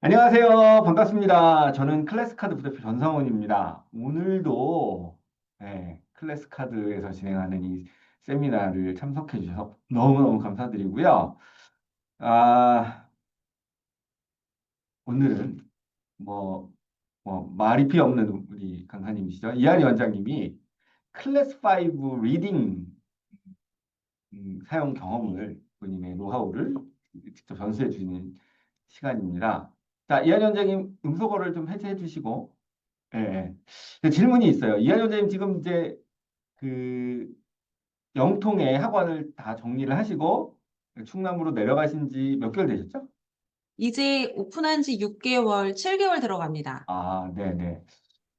안녕하세요. 반갑습니다. 저는 클래스카드 부대표 전성훈입니다. 오늘도 클래스카드에서 진행하는 이 세미나를 참석해 주셔서 너무너무 감사드리고요. 아, 오늘은 뭐, 말이 필요 없는 우리 강사님이시죠. 이한희 원장님이 클래스 5 리딩 사용 경험을 본인의 노하우를 직접 전수해 주시는 시간입니다. 자, 이한희 원장님 음소거를 좀 해제해 주시고 예, 예. 질문이 있어요. 이한희 원장님 지금 이제 그 영통의 학원을 다 정리를 하시고 충남으로 내려가신 지 몇 개월 되셨죠? 이제 오픈한 지 6개월, 7개월 들어갑니다. 아, 네네.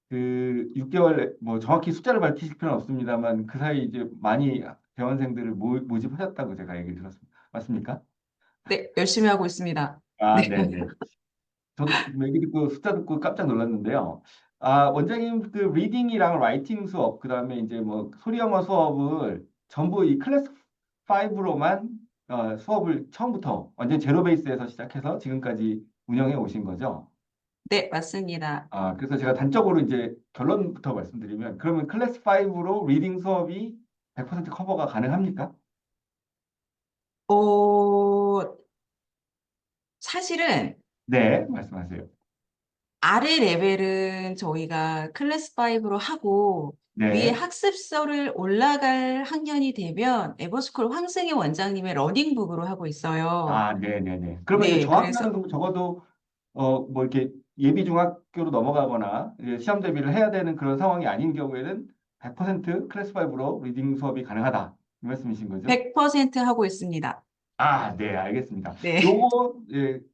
그 6개월 뭐 정확히 숫자를 밝히실 필요는 없습니다만 그 사이 이제 많이 대원생들을 모집하셨다고 제가 얘기 들었습니다. 맞습니까? 네, 열심히 하고 있습니다. 아, 네. 네네. 저도 얘기 듣고 숫자 듣고 깜짝 놀랐는데요. 아, 원장님 그 리딩이랑 라이팅 수업, 그다음에 이제 뭐 소리 영어 수업을 전부 이 클래스 5로만 수업을 처음부터 완전 제로 베이스에서 시작해서 지금까지 운영해 오신 거죠? 네, 맞습니다. 아, 그래서 제가 단적으로 이제 결론부터 말씀드리면 그러면 클래스 5로 리딩 수업이 100% 커버가 가능합니까? 어, 사실은 네, 말씀하세요. 아래 레벨은 저희가 클래스 5로 하고 위에 네. 학습서를 올라갈 학년이 되면 에버스쿨 황승희 원장님의 러닝북으로 하고 있어요. 아, 네네네. 그러면 이제 네, 저학년은 그래서 그럼 적어도 뭐 이렇게 예비 중학교로 넘어가거나 이제 시험 대비를 해야 되는 그런 상황이 아닌 경우에는 100% 클래스 5로 리딩 수업이 가능하다. 이 말씀이신 거죠? 100% 하고 있습니다. 아, 네, 알겠습니다. 네. 요거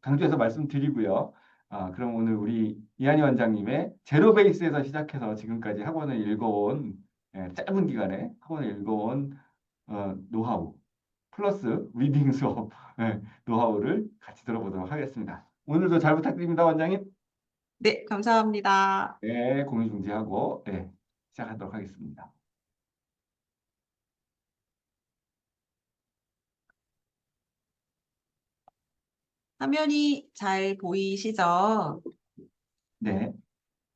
강조해서 말씀드리고요. 아, 그럼 오늘 우리 이한희 원장님의 제로 베이스에서 시작해서 지금까지 학원을 읽어온 짧은 기간에 학원을 읽어온 노하우 플러스 리딩 수업 노하우를 같이 들어보도록 하겠습니다. 오늘도 잘 부탁드립니다, 원장님. 네, 감사합니다. 네, 공유 중지하고 시작하도록 하겠습니다. 화면이 잘 보이시죠? 네,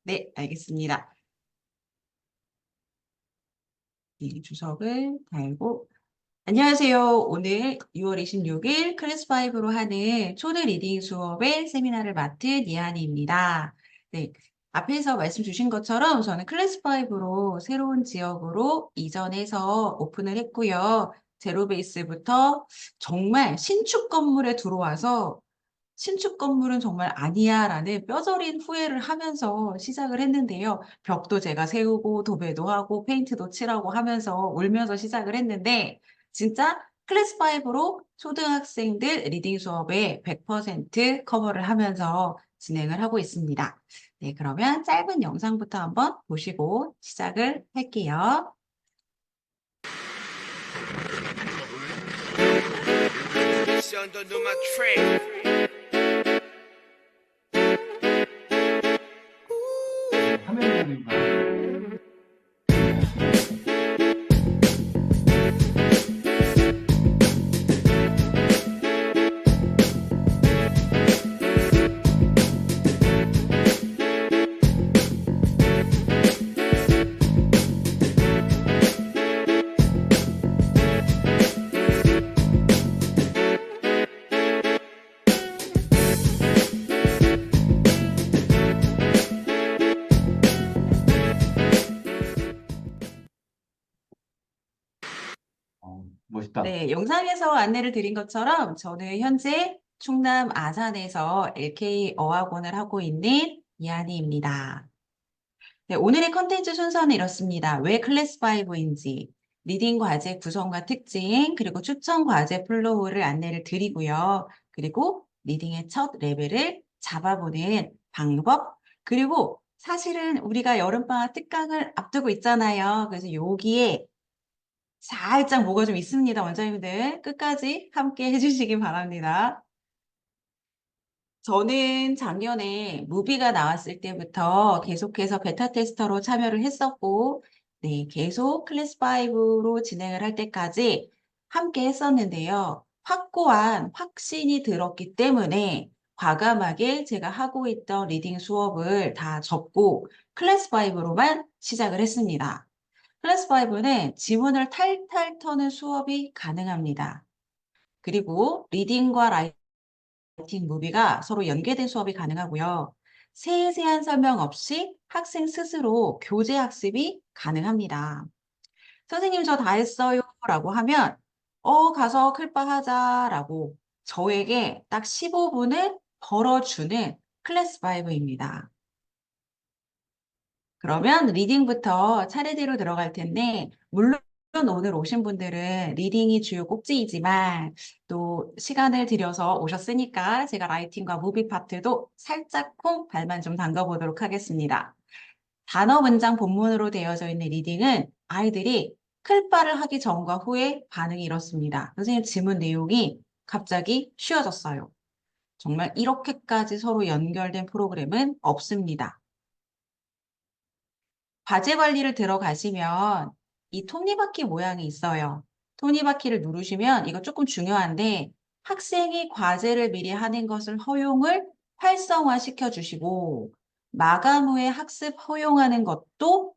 네, 알겠습니다. 네, 주석을 달고. 안녕하세요. 오늘 6월 26일 클래스5로 하는 초대 리딩 수업의 세미나를 맡은 이한희입니다. 네, 앞에서 말씀 주신 것처럼 저는 클래스5로 새로운 지역으로 이전해서 오픈을 했고요. 제로 베이스부터 정말 신축 건물에 들어와서 신축 건물은 정말 아니야 라는 뼈저린 후회를 하면서 시작을 했는데요. 벽도 제가 세우고 도배도 하고 페인트도 칠하고 하면서 울면서 시작을 했는데 진짜 클래스 5로 초등학생들 리딩 수업에 100% 커버를 하면서 진행을 하고 있습니다. 네, 그러면 짧은 영상부터 한번 보시고 시작을 할게요. Under my track. 화면 공유가 멋있다. 네, 영상에서 안내를 드린 것처럼 저는 현재 충남 아산에서 LK 어학원을 하고 있는 이한희입니다. 네, 오늘의 컨텐츠 순서는 이렇습니다. 왜 클래스 5인지, 리딩 과제 구성과 특징, 그리고 추천 과제 플로우를 안내를 드리고요. 그리고 리딩의 첫 레벨을 잡아보는 방법, 그리고 사실은 우리가 여름방학 특강을 앞두고 있잖아요. 그래서 여기에 살짝 뭐가 좀 있습니다. 원장님들 끝까지 함께 해주시기 바랍니다. 저는 작년에 무비가 나왔을 때부터 계속해서 베타 테스터로 참여를 했었고, 네, 계속 클래스 5로 진행을 할 때까지 함께 했었는데요. 확고한 확신이 들었기 때문에 과감하게 제가 하고 있던 리딩 수업을 다 접고 클래스 5로만 시작을 했습니다. 클래스 5는 지문을 탈탈 터는 수업이 가능합니다. 그리고 리딩과 라이팅 무비가 서로 연계된 수업이 가능하고요. 세세한 설명 없이 학생 스스로 교재 학습이 가능합니다. 선생님 저 다 했어요 라고 하면 가서 클바 하자라고 저에게 딱 15분을 벌어주는 클래스 5입니다. 그러면 리딩부터 차례대로 들어갈 텐데 물론 오늘 오신 분들은 리딩이 주요 꼭지이지만 또 시간을 들여서 오셨으니까 제가 라이팅과 무비 파트도 살짝쿵 발만 좀 담가보도록 하겠습니다. 단어 문장 본문으로 되어져 있는 리딩은 아이들이 클바를 하기 전과 후에 반응이 이렇습니다. 선생님 지문 내용이 갑자기 쉬워졌어요. 정말 이렇게까지 서로 연결된 프로그램은 없습니다. 과제 관리를 들어가시면 이 톱니바퀴 모양이 있어요. 톱니바퀴를 누르시면 이거 조금 중요한데 학생이 과제를 미리 하는 것을 허용을 활성화시켜 주시고 마감 후에 학습 허용하는 것도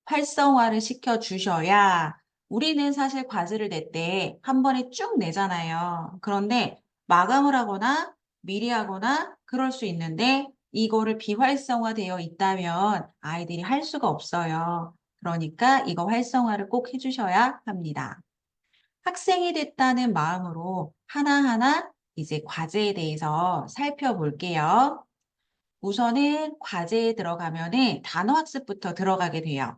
활성화를 시켜 주셔야 우리는 사실 과제를 낼 때 한 번에 쭉 내잖아요. 그런데 마감을 하거나 미리 하거나 그럴 수 있는데 이거를 비활성화되어 있다면 아이들이 할 수가 없어요. 그러니까 이거 활성화를 꼭 해주셔야 합니다. 학생이 됐다는 마음으로 하나하나 이제 과제에 대해서 살펴볼게요. 우선은 과제에 들어가면은 단어학습부터 들어가게 돼요.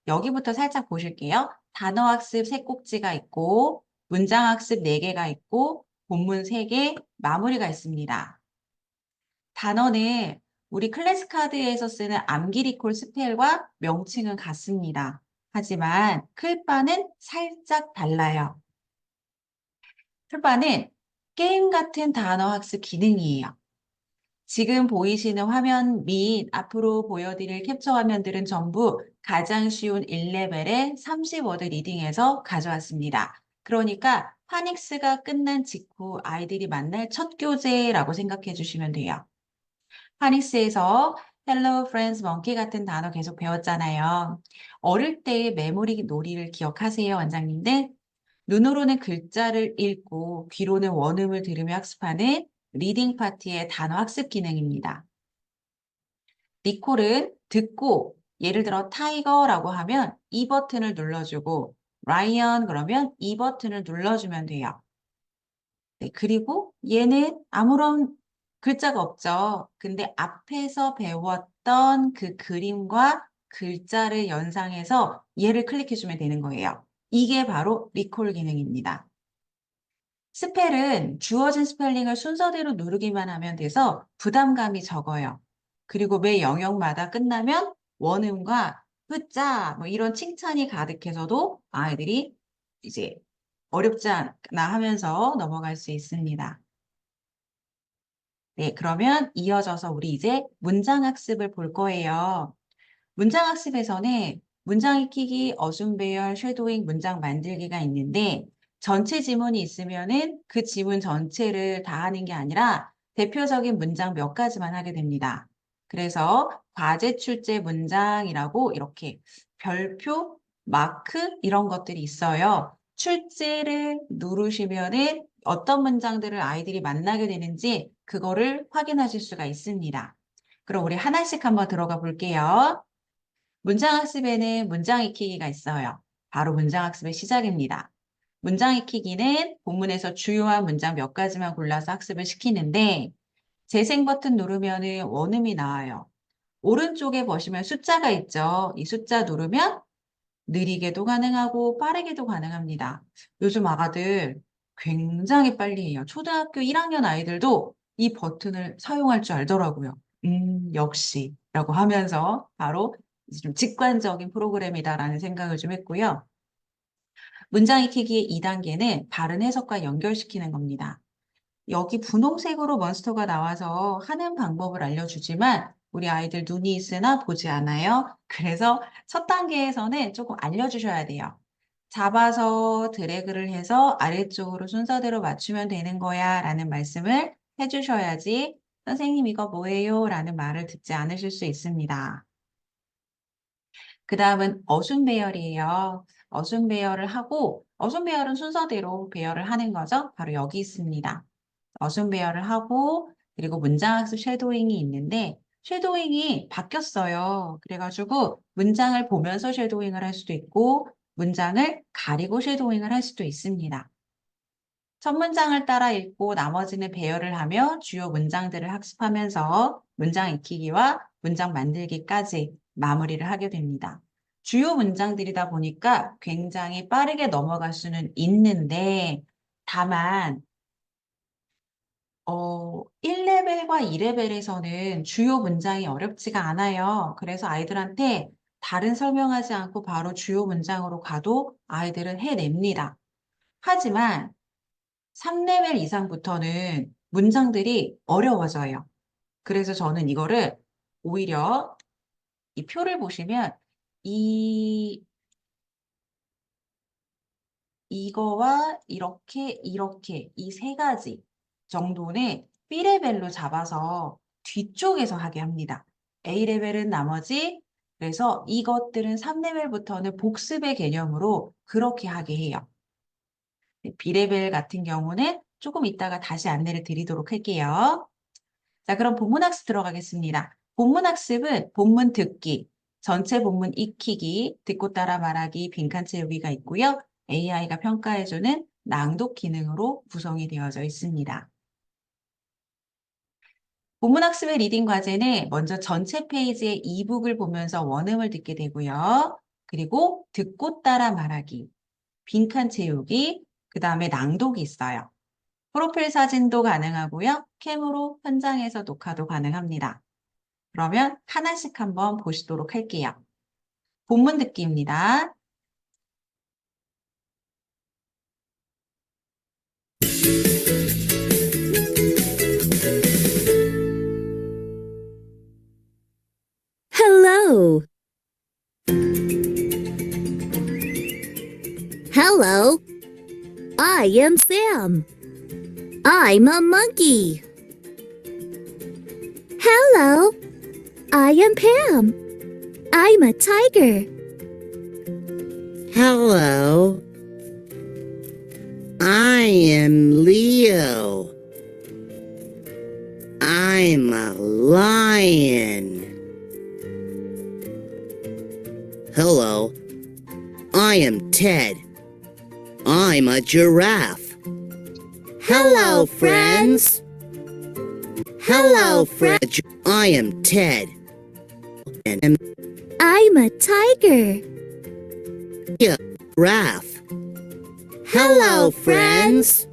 여기부터 살짝 보실게요. 단어학습 3꼭지가 있고 문장학습 4개가 있고 본문 3개, 마무리가 있습니다. 단어는 우리 클래스카드에서 쓰는 암기 리콜 스펠과 명칭은 같습니다. 하지만 클바는 살짝 달라요. 클바는 게임 같은 단어 학습 기능이에요. 지금 보이시는 화면 및 앞으로 보여드릴 캡처 화면들은 전부 가장 쉬운 1레벨의 30워드 리딩에서 가져왔습니다. 그러니까 파닉스가 끝난 직후 아이들이 만날 첫 교재라고 생각해 주시면 돼요. 파닉스에서 Hello, Friends, Monkey 같은 단어 계속 배웠잖아요. 어릴 때의 메모리 놀이를 기억하세요, 원장님들? 눈으로는 글자를 읽고 귀로는 원음을 들으며 학습하는 리딩 파트의 단어 학습 기능입니다. 리콜은 듣고 예를 들어 타이거라고 하면 이 버튼을 눌러주고 라이언 그러면 이 버튼을 눌러주면 돼요. 네, 그리고 얘는 아무런 글자가 없죠. 근데 앞에서 배웠던 그 그림과 글자를 연상해서 얘를 클릭해주면 되는 거예요. 이게 바로 리콜 기능입니다. 스펠은 주어진 스펠링을 순서대로 누르기만 하면 돼서 부담감이 적어요. 그리고 매 영역마다 끝나면 원음과 흐자 뭐 이런 칭찬이 가득해서도 아이들이 이제 어렵지 않나 하면서 넘어갈 수 있습니다. 네, 그러면 이어져서 우리 이제 문장학습을 볼 거예요. 문장학습에서는 문장 익히기, 어순 배열, 쉐도잉, 문장 만들기가 있는데 전체 지문이 있으면은 그 지문 전체를 다 하는 게 아니라 대표적인 문장 몇 가지만 하게 됩니다. 그래서 과제 출제 문장이라고 이렇게 별표, 마크 이런 것들이 있어요. 출제를 누르시면은 어떤 문장들을 아이들이 만나게 되는지 그거를 확인하실 수가 있습니다. 그럼 우리 하나씩 한번 들어가 볼게요. 문장학습에는 문장 익히기가 있어요. 바로 문장학습의 시작입니다. 문장 익히기는 본문에서 주요한 문장 몇 가지만 골라서 학습을 시키는데 재생 버튼 누르면 원음이 나와요. 오른쪽에 보시면 숫자가 있죠. 이 숫자 누르면 느리게도 가능하고 빠르게도 가능합니다. 요즘 아가들 굉장히 빨리 해요. 초등학교 1학년 아이들도 이 버튼을 사용할 줄 알더라고요. 역시 라고 하면서 바로 이제 좀 직관적인 프로그램이다라는 생각을 좀 했고요. 문장 익히기의 2단계는 바른 해석과 연결시키는 겁니다. 여기 분홍색으로 몬스터가 나와서 하는 방법을 알려주지만 우리 아이들 눈이 있으나 보지 않아요. 그래서 첫 단계에서는 조금 알려주셔야 돼요. 잡아서 드래그를 해서 아래쪽으로 순서대로 맞추면 되는 거야 라는 말씀을 해주셔야지 선생님 이거 뭐예요? 라는 말을 듣지 않으실 수 있습니다. 그 다음은 어순 배열이에요. 어순 배열을 하고 어순 배열은 순서대로 배열을 하는 거죠. 바로 여기 있습니다. 어순 배열을 하고 그리고 문장학습 쉐도잉이 있는데 쉐도잉이 바뀌었어요. 그래가지고 문장을 보면서 쉐도잉을 할 수도 있고 문장을 가리고 쉐도잉을 할 수도 있습니다. 첫 문장을 따라 읽고 나머지는 배열을 하며 주요 문장들을 학습하면서 문장 익히기와 문장 만들기까지 마무리를 하게 됩니다. 주요 문장들이다 보니까 굉장히 빠르게 넘어갈 수는 있는데 다만 1레벨과 2레벨에서는 주요 문장이 어렵지가 않아요. 그래서 아이들한테 다른 설명하지 않고 바로 주요 문장으로 가도 아이들은 해냅니다. 하지만 3레벨 이상부터는 문장들이 어려워져요. 그래서 저는 이거를 오히려 이 표를 보시면 이거와 이렇게 이 세 가지 정도는 B레벨로 잡아서 뒤쪽에서 하게 합니다. A레벨은 나머지, 그래서 이것들은 3레벨부터는 복습의 개념으로 그렇게 하게 해요. B레벨 같은 경우는 조금 이따가 다시 안내를 드리도록 할게요. 자, 그럼 본문학습 들어가겠습니다. 본문학습은 본문 듣기, 전체 본문 익히기, 듣고 따라 말하기, 빈칸 채우기가 있고요. AI가 평가해주는 낭독 기능으로 구성이 되어져 있습니다. 본문학습의 리딩 과제는 먼저 전체 페이지의 이북을 보면서 원음을 듣게 되고요. 그리고 듣고 따라 말하기, 빈칸 채우기, 그 다음에 낭독이 있어요. 프로필 사진도 가능하고요. 캠으로 현장에서 녹화도 가능합니다. 그러면 하나씩 한번 보시도록 할게요. 본문 듣기입니다. Hello. Hello. I am Sam. I'm a monkey. Hello. I am Pam. I'm a tiger. Hello. I am Leo. I'm a lion. Hello. I am Ted. I'm a giraffe. Hello, friends. Hello, friends. I am Ted. And I'm a tiger. giraffe. Hello, friends.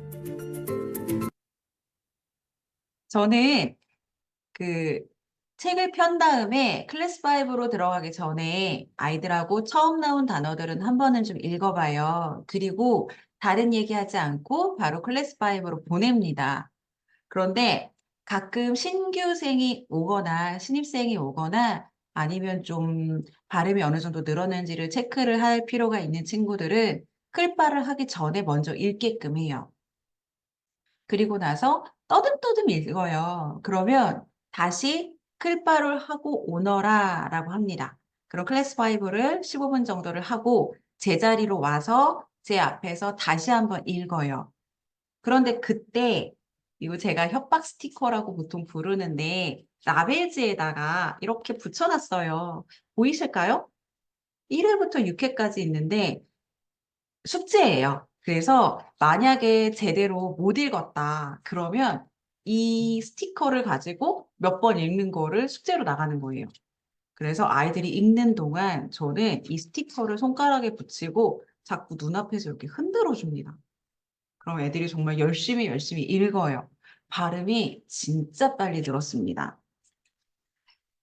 저는 그 책을 편 다음에 클래스 5로 들어가기 전에 아이들하고 처음 나온 단어들은 한 번은 좀 읽어봐요. 그리고 다른 얘기하지 않고 바로 클래스 5로 보냅니다. 그런데 가끔 신규생이 오거나 신입생이 오거나 아니면 좀 발음이 어느 정도 늘었는지를 체크를 할 필요가 있는 친구들은 클바를 하기 전에 먼저 읽게끔 해요. 그리고 나서 떠듬떠듬 읽어요. 그러면 다시 클바를 하고 오너라 라고 합니다. 그럼 클래스 5를 15분 정도를 하고 제자리로 와서 제 앞에서 다시 한번 읽어요. 그런데 그때 이거 제가 협박 스티커라고 보통 부르는데 라벨지에다가 이렇게 붙여놨어요. 보이실까요? 1회부터 6회까지 있는데 숙제예요. 그래서 만약에 제대로 못 읽었다 그러면 이 스티커를 가지고 몇 번 읽는 거를 숙제로 나가는 거예요. 그래서 아이들이 읽는 동안 저는 이 스티커를 손가락에 붙이고 자꾸 눈앞에서 이렇게 흔들어 줍니다. 그럼 애들이 정말 열심히 읽어요. 발음이 진짜 빨리 늘었습니다.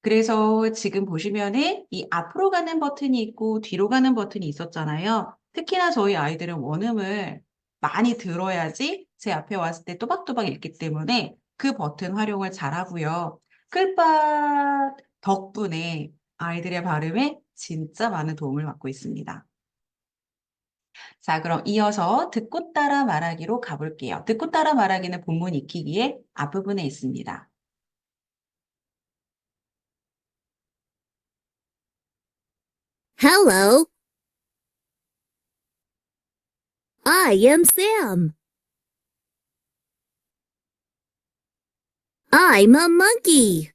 그래서 지금 보시면은 이 앞으로 가는 버튼이 있고 뒤로 가는 버튼이 있었잖아요. 특히나 저희 아이들은 원음을 많이 들어야지 제 앞에 왔을 때 또박또박 읽기 때문에 그 버튼 활용을 잘하고요. 끌바 덕분에 아이들의 발음에 진짜 많은 도움을 받고 있습니다. 자, 그럼 이어서 듣고 따라 말하기로 가볼게요. 듣고 따라 말하기는 본문 익히기의 앞부분에 있습니다. Hello. I am Sam. I'm a monkey.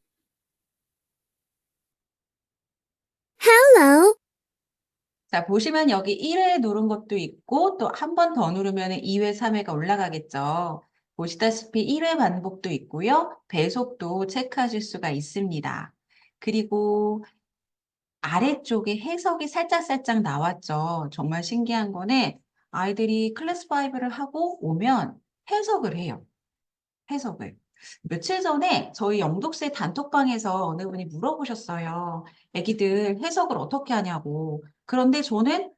Hello. 자, 보시면 여기 1회 누른 것도 있고 또 한 번 더 누르면 2회, 3회가 올라가겠죠. 보시다시피 1회 반복도 있고요. 배속도 체크하실 수가 있습니다. 그리고 아래쪽에 해석이 살짝살짝 나왔죠. 정말 신기한 거는 아이들이 클래스 5를 하고 오면 해석을 해요. 해석을. 며칠 전에 저희 영독세 단톡방에서 어느 분이 물어보셨어요. 애기들 해석을 어떻게 하냐고. 그런데 저는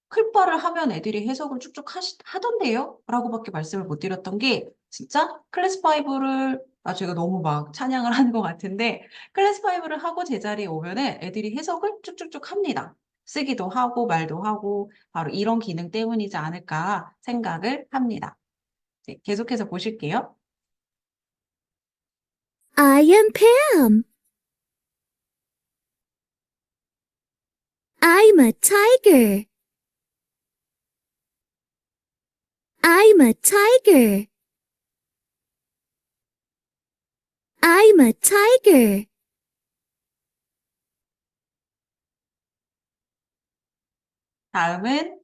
클바를 하면 애들이 해석을 쭉쭉 하던데요? 라고밖에 말씀을 못 드렸던 게 진짜 클래스 5를 제가 너무 막 찬양을 하는 것 같은데 클래스 5를 하고 제자리에 오면은 애들이 해석을 쭉쭉쭉 합니다. 쓰기도 하고 말도 하고 바로 이런 기능 때문이지 않을까 생각을 합니다. 네, 계속해서 보실게요. I am Pam. I'm a tiger. I'm a tiger. I'm a tiger. 다음은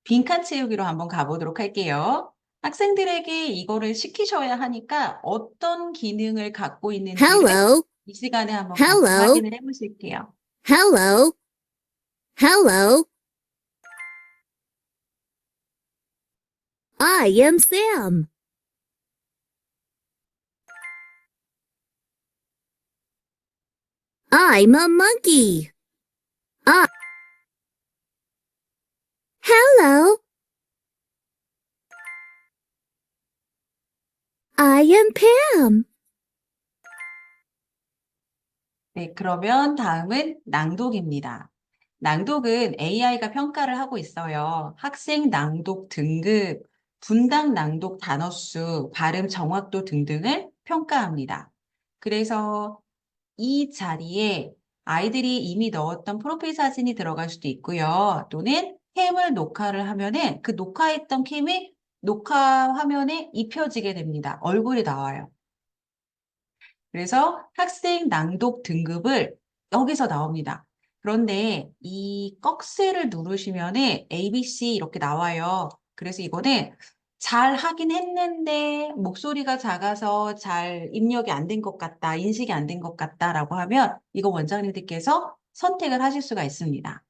빈칸 채우기로 한번 가보도록 할게요. 학생들에게 이거를 시키셔야 하니까 어떤 기능을 갖고 있는지를 Hello. 이 시간에 한번 같이 Hello. 확인을 해보실게요. Hello. Hello. I am Sam. I'm a monkey. Hello. I am Pam. 네, 그러면 다음은 낭독입니다. 낭독은 AI가 평가를 하고 있어요. 학생 낭독 등급, 분당 낭독 단어 수, 발음 정확도 등등을 평가합니다. 그래서 이 자리에 아이들이 이미 넣었던 프로필 사진이 들어갈 수도 있고요. 또는 캠을 녹화를 하면은 그 녹화했던 캠이 녹화 화면에 입혀지게 됩니다. 얼굴이 나와요. 그래서 학생 낭독 등급을 여기서 나옵니다. 그런데 이 꺽쇠를 누르시면은 ABC 이렇게 나와요. 그래서 이거는 잘 하긴 했는데 목소리가 작아서 잘 입력이 안 된 것 같다, 인식이 안 된 것 같다라고 하면 이거 원장님들께서 선택을 하실 수가 있습니다.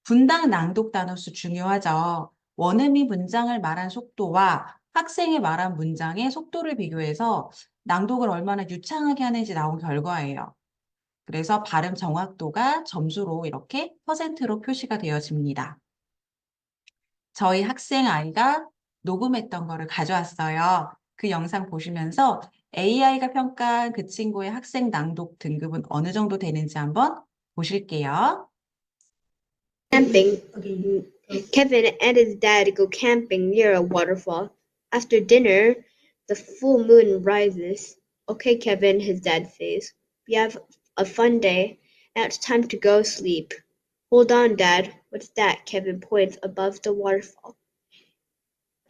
분당 낭독 단어 수 중요하죠. 원어민 문장을 말한 속도와 학생이 말한 문장의 속도를 비교해서 낭독을 얼마나 유창하게 하는지 나온 결과예요. 그래서 발음 정확도가 점수로 이렇게 퍼센트로 표시가 되어집니다. 저희 학생 아이가 녹음했던 거를 가져왔어요. 그 영상 보시면서 AI가 평가한 그 친구의 학생 낭독 등급은 어느 정도 되는지 한번 보실게요. Camping. Kevin and his dad go camping near a waterfall. After dinner, the full moon rises. Okay, Kevin, his dad says. We have a fun day. Now it's time to go sleep. Hold on, Dad. What's that? Kevin points above the waterfall.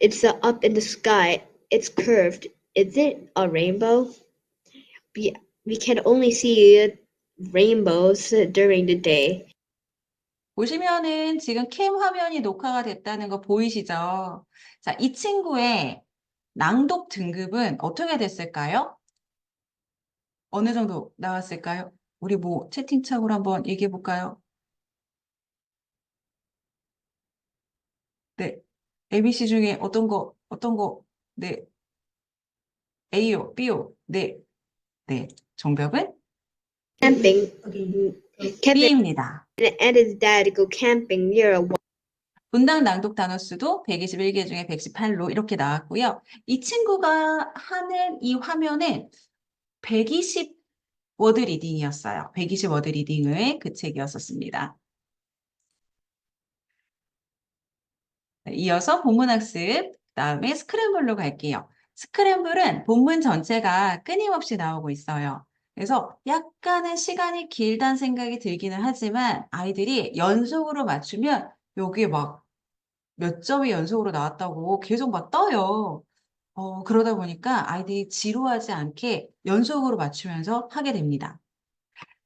It's up in the sky. It's curved. Is it a rainbow? We can only see rainbows during the day. 보시면은 지금 캠 화면이 녹화가 됐다는 거 보이시죠? 자, 이 친구의 낭독 등급은 어떻게 됐을까요? 어느 정도 나왔을까요? 우리 뭐 채팅창으로 한번 얘기해 볼까요? 네. ABC 중에 어떤 거, 네. A요, B요, 네. 네. 정답은 Camping. Kevin B입니다. and his dad go camping near a 분당 낭독 단어 수도 121개 중에 118로 이렇게 나왔고요. 이 친구가 하는 이 화면은 120 워드 리딩이었어요. 120 워드 리딩의 그 책이었었습니다. 네, 이어서 본문 학습, 그다음에 스크램블로 갈게요. 스크램블은 본문 전체가 끊임없이 나오고 있어요. 그래서 약간은 시간이 길다는 생각이 들기는 하지만 아이들이 연속으로 맞추면 여기에 막 몇 점이 연속으로 나왔다고 계속 막 떠요. 그러다 보니까 아이들이 지루하지 않게 연속으로 맞추면서 하게 됩니다.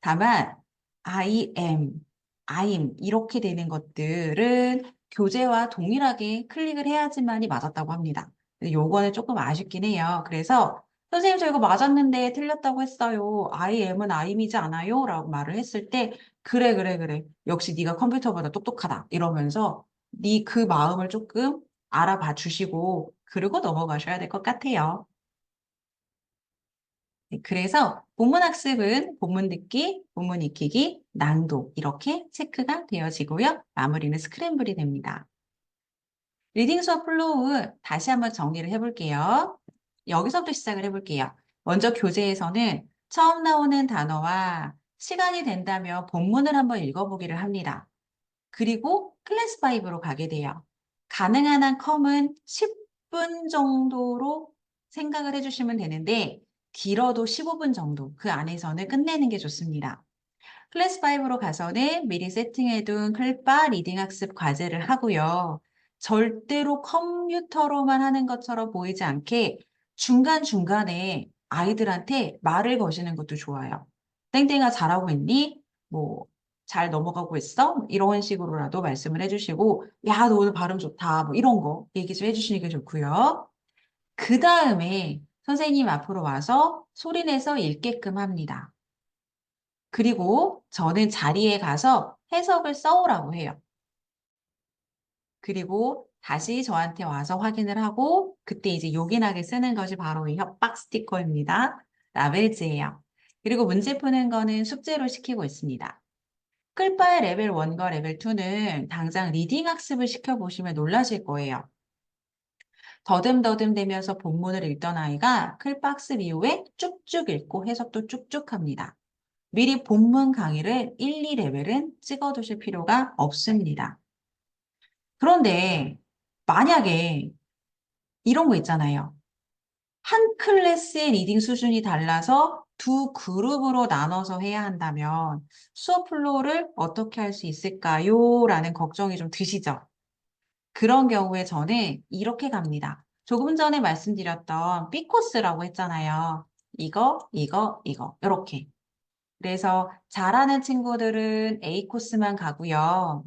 다만 I am, I'm 이렇게 되는 것들은 교재와 동일하게 클릭을 해야지만이 맞았다고 합니다. 근데 요거는 조금 아쉽긴 해요. 그래서 선생님 저 이거 맞았는데 틀렸다고 했어요. I am은 I'이지 않아요? 라고 말을 했을 때 그래 그래 그래 역시 네가 컴퓨터보다 똑똑하다 이러면서 네 그 마음을 조금 알아봐 주시고 그리고 넘어가셔야 될 것 같아요. 네, 그래서 본문 학습은 본문 듣기, 본문 익히기, 낭독 이렇게 체크가 되어지고요. 마무리는 스크램블이 됩니다. 리딩 수업 플로우 다시 한번 정리를 해볼게요. 여기서부터 시작을 해볼게요. 먼저 교재에서는 처음 나오는 단어와 시간이 된다면 본문을 한번 읽어보기를 합니다. 그리고 클래스 5로 가게 돼요. 가능한 한 컴은 10분 정도로 생각을 해주시면 되는데 길어도 15분 정도 그 안에서는 끝내는 게 좋습니다. 클래스 5로 가서는 미리 세팅해둔 클바 리딩 학습 과제를 하고요. 절대로 컴퓨터로만 하는 것처럼 보이지 않게 중간중간에 아이들한테 말을 거시는 것도 좋아요. 땡땡아 잘하고 있니? 뭐, 잘 넘어가고 있어? 이런 식으로라도 말씀을 해주시고, 야, 너 오늘 발음 좋다. 뭐 이런 거 얘기 좀 해주시는 게 좋고요. 그 다음에 선생님 앞으로 와서 소리내서 읽게끔 합니다. 그리고 저는 자리에 가서 해석을 써오라고 해요. 그리고 다시 저한테 와서 확인을 하고 그때 이제 요긴하게 쓰는 것이 바로 이 협박 스티커입니다. 라벨즈예요. 그리고 문제 푸는 거는 숙제로 시키고 있습니다. 클바의 레벨 1과 레벨 2는 당장 리딩 학습을 시켜보시면 놀라실 거예요. 더듬더듬 대면서 본문을 읽던 아이가 클바 학습 이후에 쭉쭉 읽고 해석도 쭉쭉 합니다. 미리 본문 강의를 1, 2레벨은 찍어두실 필요가 없습니다. 그런데 만약에 이런 거 있잖아요. 한 클래스의 리딩 수준이 달라서 두 그룹으로 나눠서 해야 한다면 수업 플로우를 어떻게 할 수 있을까요? 라는 걱정이 좀 드시죠? 그런 경우에 저는 이렇게 갑니다. 조금 전에 말씀드렸던 B코스라고 했잖아요. 이거, 이렇게. 그래서 잘하는 친구들은 A 코스만 가고요.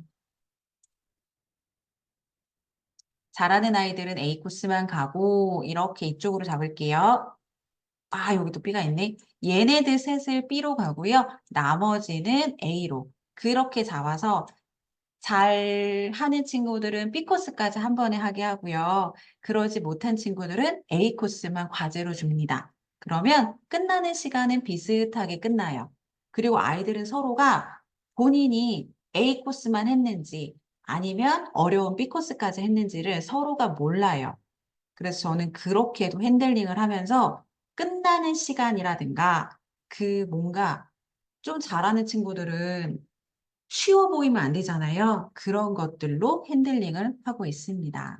잘하는 아이들은 A 코스만 가고 이렇게 이쪽으로 잡을게요. 아, 여기 또 B가 있네. 얘네들 셋을 B로 가고요. 나머지는 A로. 그렇게 잡아서 잘하는 친구들은 B 코스까지 한 번에 하게 하고요. 그러지 못한 친구들은 A 코스만 과제로 줍니다. 그러면 끝나는 시간은 비슷하게 끝나요. 그리고 아이들은 서로가 본인이 A 코스만 했는지 아니면 어려운 B 코스까지 했는지를 서로가 몰라요. 그래서 저는 그렇게도 핸들링을 하면서 끝나는 시간이라든가 그 뭔가 좀 잘하는 친구들은 쉬워 보이면 안 되잖아요. 그런 것들로 핸들링을 하고 있습니다.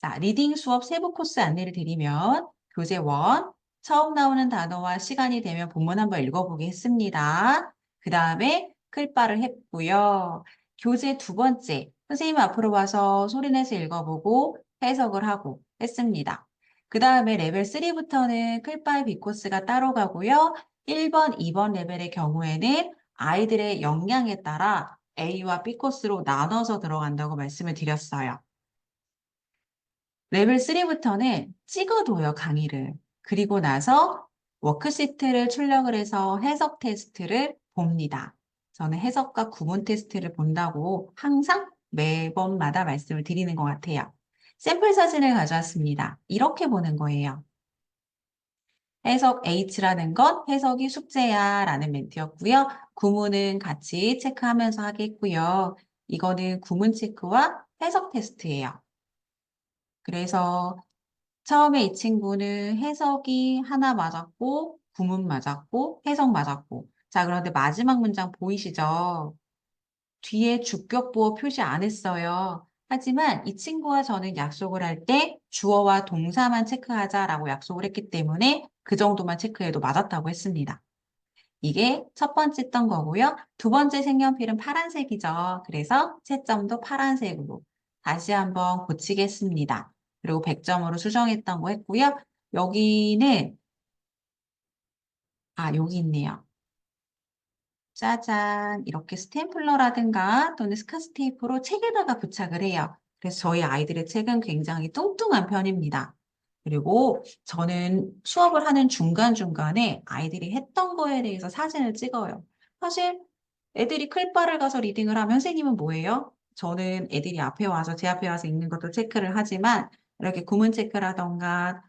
자, 리딩 수업 세부 코스 안내를 드리면 교재 1, 처음 나오는 단어와 시간이 되면 본문 한번 읽어보게 했습니다. 그 다음에 클바를 했고요. 교재 2번째, 선생님 앞으로 와서 소리내서 읽어보고 해석을 하고 했습니다. 그 다음에 레벨 3부터는 클바의 B코스가 따로 가고요. 1번, 2번 레벨의 경우에는 아이들의 역량에 따라 A와 B코스로 나눠서 들어간다고 말씀을 드렸어요. 레벨 3부터는 찍어둬요, 강의를. 그리고 나서 워크시트를 출력을 해서 해석 테스트를 봅니다. 저는 해석과 구문 테스트를 본다고 항상 매번마다 말씀을 드리는 것 같아요. 샘플 사진을 가져왔습니다. 이렇게 보는 거예요. 해석 H라는 건 해석이 숙제야 라는 멘트였고요. 구문은 같이 체크하면서 하겠고요. 이거는 구문 체크와 해석 테스트예요. 그래서 처음에 이 친구는 해석이 하나 맞았고, 구문 맞았고, 해석 맞았고. 자, 그런데 마지막 문장 보이시죠? 뒤에 주격보호 표시 안 했어요. 하지만 이 친구와 저는 약속을 할 때 주어와 동사만 체크하자라고 약속을 했기 때문에 그 정도만 체크해도 맞았다고 했습니다. 이게 첫 번째 했던 거고요. 두 번째 색연필은 파란색이죠. 그래서 채점도 파란색으로 다시 한번 고치겠습니다. 그리고 100점으로 수정했던 거 했고요. 여기는 여기 있네요. 짜잔, 이렇게 스탬플러라든가 또는 스카스 테이프로 책에다가 부착을 해요. 그래서 저희 아이들의 책은 굉장히 뚱뚱한 편입니다. 그리고 저는 수업을 하는 중간중간에 아이들이 했던 거에 대해서 사진을 찍어요. 사실 애들이 클바를 가서 리딩을 하면 선생님은 뭐예요? 저는 애들이 앞에 와서 제 앞에 와서 읽는 것도 체크를 하지만 이렇게 구문 체크라던가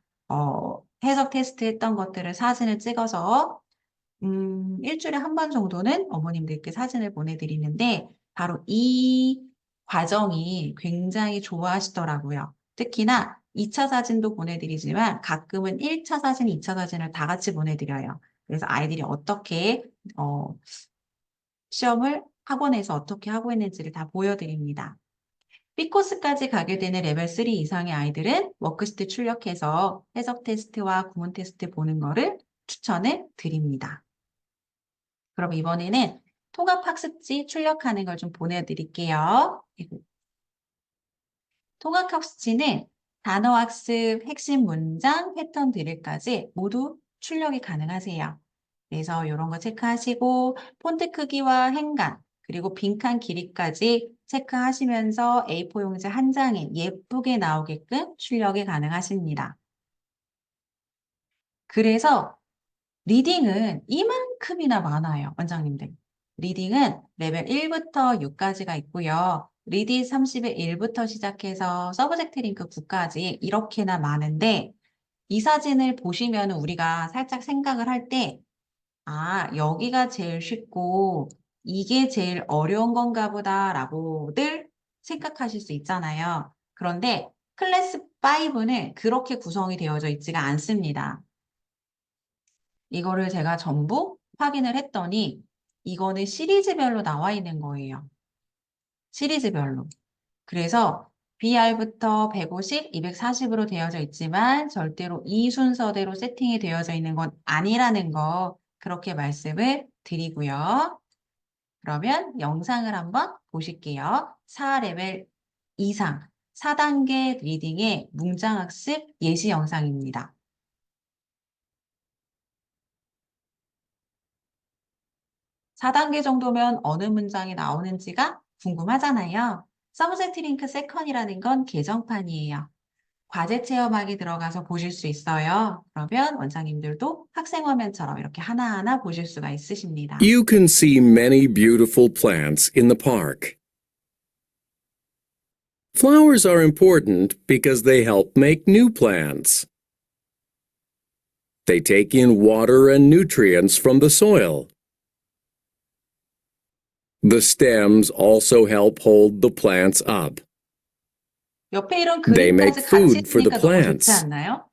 해석 테스트 했던 것들을 사진을 찍어서 일주일에 한 번 정도는 어머님들께 사진을 보내드리는데 바로 이 과정이 굉장히 좋아하시더라고요. 특히나 2차 사진도 보내드리지만 가끔은 1차 사진, 2차 사진을 다 같이 보내드려요. 그래서 아이들이 어떻게 시험을 학원에서 어떻게 하고 있는지를 다 보여드립니다. B코스까지 가게 되는 레벨 3 이상의 아이들은 워크시트 출력해서 해석 테스트와 구문 테스트 보는 거를 추천을 드립니다. 그럼 이번에는 통합학습지 출력하는 걸 좀 보내드릴게요. 통합학습지는 단어학습, 핵심 문장, 패턴 드릴까지 모두 출력이 가능하세요. 그래서 이런 거 체크하시고 폰트 크기와 행간, 그리고 빈칸 길이까지 체크하시면서 A4 용지 한 장에 예쁘게 나오게끔 출력이 가능하십니다. 그래서 리딩은 이만큼이나 많아요, 원장님들. 리딩은 레벨 1부터 6까지가 있고요. 리디 30의 1부터 시작해서 서브젝트 링크 9까지 이렇게나 많은데 이 사진을 보시면 우리가 살짝 생각을 할 때 여기가 제일 쉽고 이게 제일 어려운 건가 보다라고들 생각하실 수 있잖아요. 그런데 클래스 5는 그렇게 구성이 되어져 있지가 않습니다. 이거를 제가 전부 확인을 했더니 이거는 시리즈별로 나와 있는 거예요. 시리즈별로. 그래서 BR부터 150, 240으로 되어져 있지만 절대로 이 순서대로 세팅이 되어져 있는 건 아니라는 거 그렇게 말씀을 드리고요. 그러면 영상을 한번 보실게요. 4레벨 이상 4단계 리딩의 문장학습 예시 영상입니다. 4단계 정도면 어느 문장이 나오는지가 궁금하잖아요. 서브젝트 링크 세컨이라는 건 개정판이에요. 과제 체험하기 들어가서 보실 수 있어요. 그러면 원장님들도 학생 화면처럼 이렇게 하나하나 보실 수가 있으십니다. You can see many beautiful plants in the park. Flowers are important because they help make new plants. They take in water and nutrients from the soil. The stems also help hold the plants up. 옆에 이런 They make 그림까지 같이 food for the 있으니까 너무 좋지 plants. 않나요?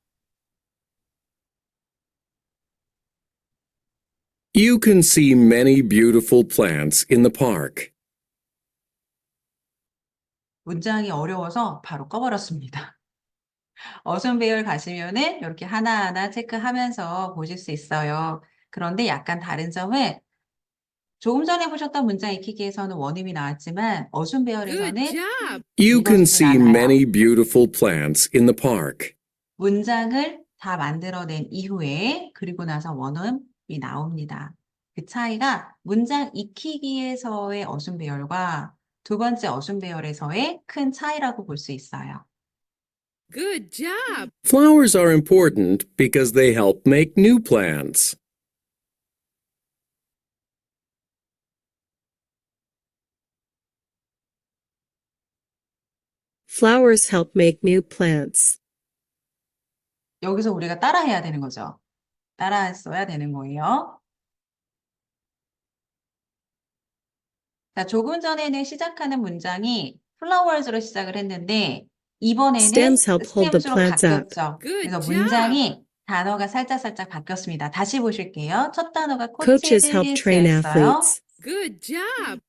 You can see many beautiful plants in the park. 문장이 어려워서 바로 꺼버렸습니다. 어순배열 가시면은 이렇게 하나하나 체크하면서 보실 수 있어요. 그런데 약간 다른 점은 조금 전에 보셨던 문장 익히기에서는 원음이 나왔지만 어순배열에서는 You can 읽어주진 see 않아요. many beautiful plants in the park. 문장을 다 만들어낸 이후에 그리고 나서 원음이 나옵니다. 그 차이가 문장 익히기에서의 어순배열과 두 번째 어순배열에서의 큰 차이라고 볼 수 있어요. Good job. Flowers are important because they help make new plants. Flowers help make new plants. 여기서 우리가 따라해야 되는 거죠. 따라했어야 되는 거예요. 자, 조금 전에는 시작하는 문장이 flowers로 시작을 했는데 이번에는 Stems help hold the stems로 plants up. 바뀌었죠. Good 그래서 job. 문장이 단어가 살짝 바뀌었습니다. 다시 보실게요. 첫 단어가 Coaches help train 코치즈였어요. athletes. Good job.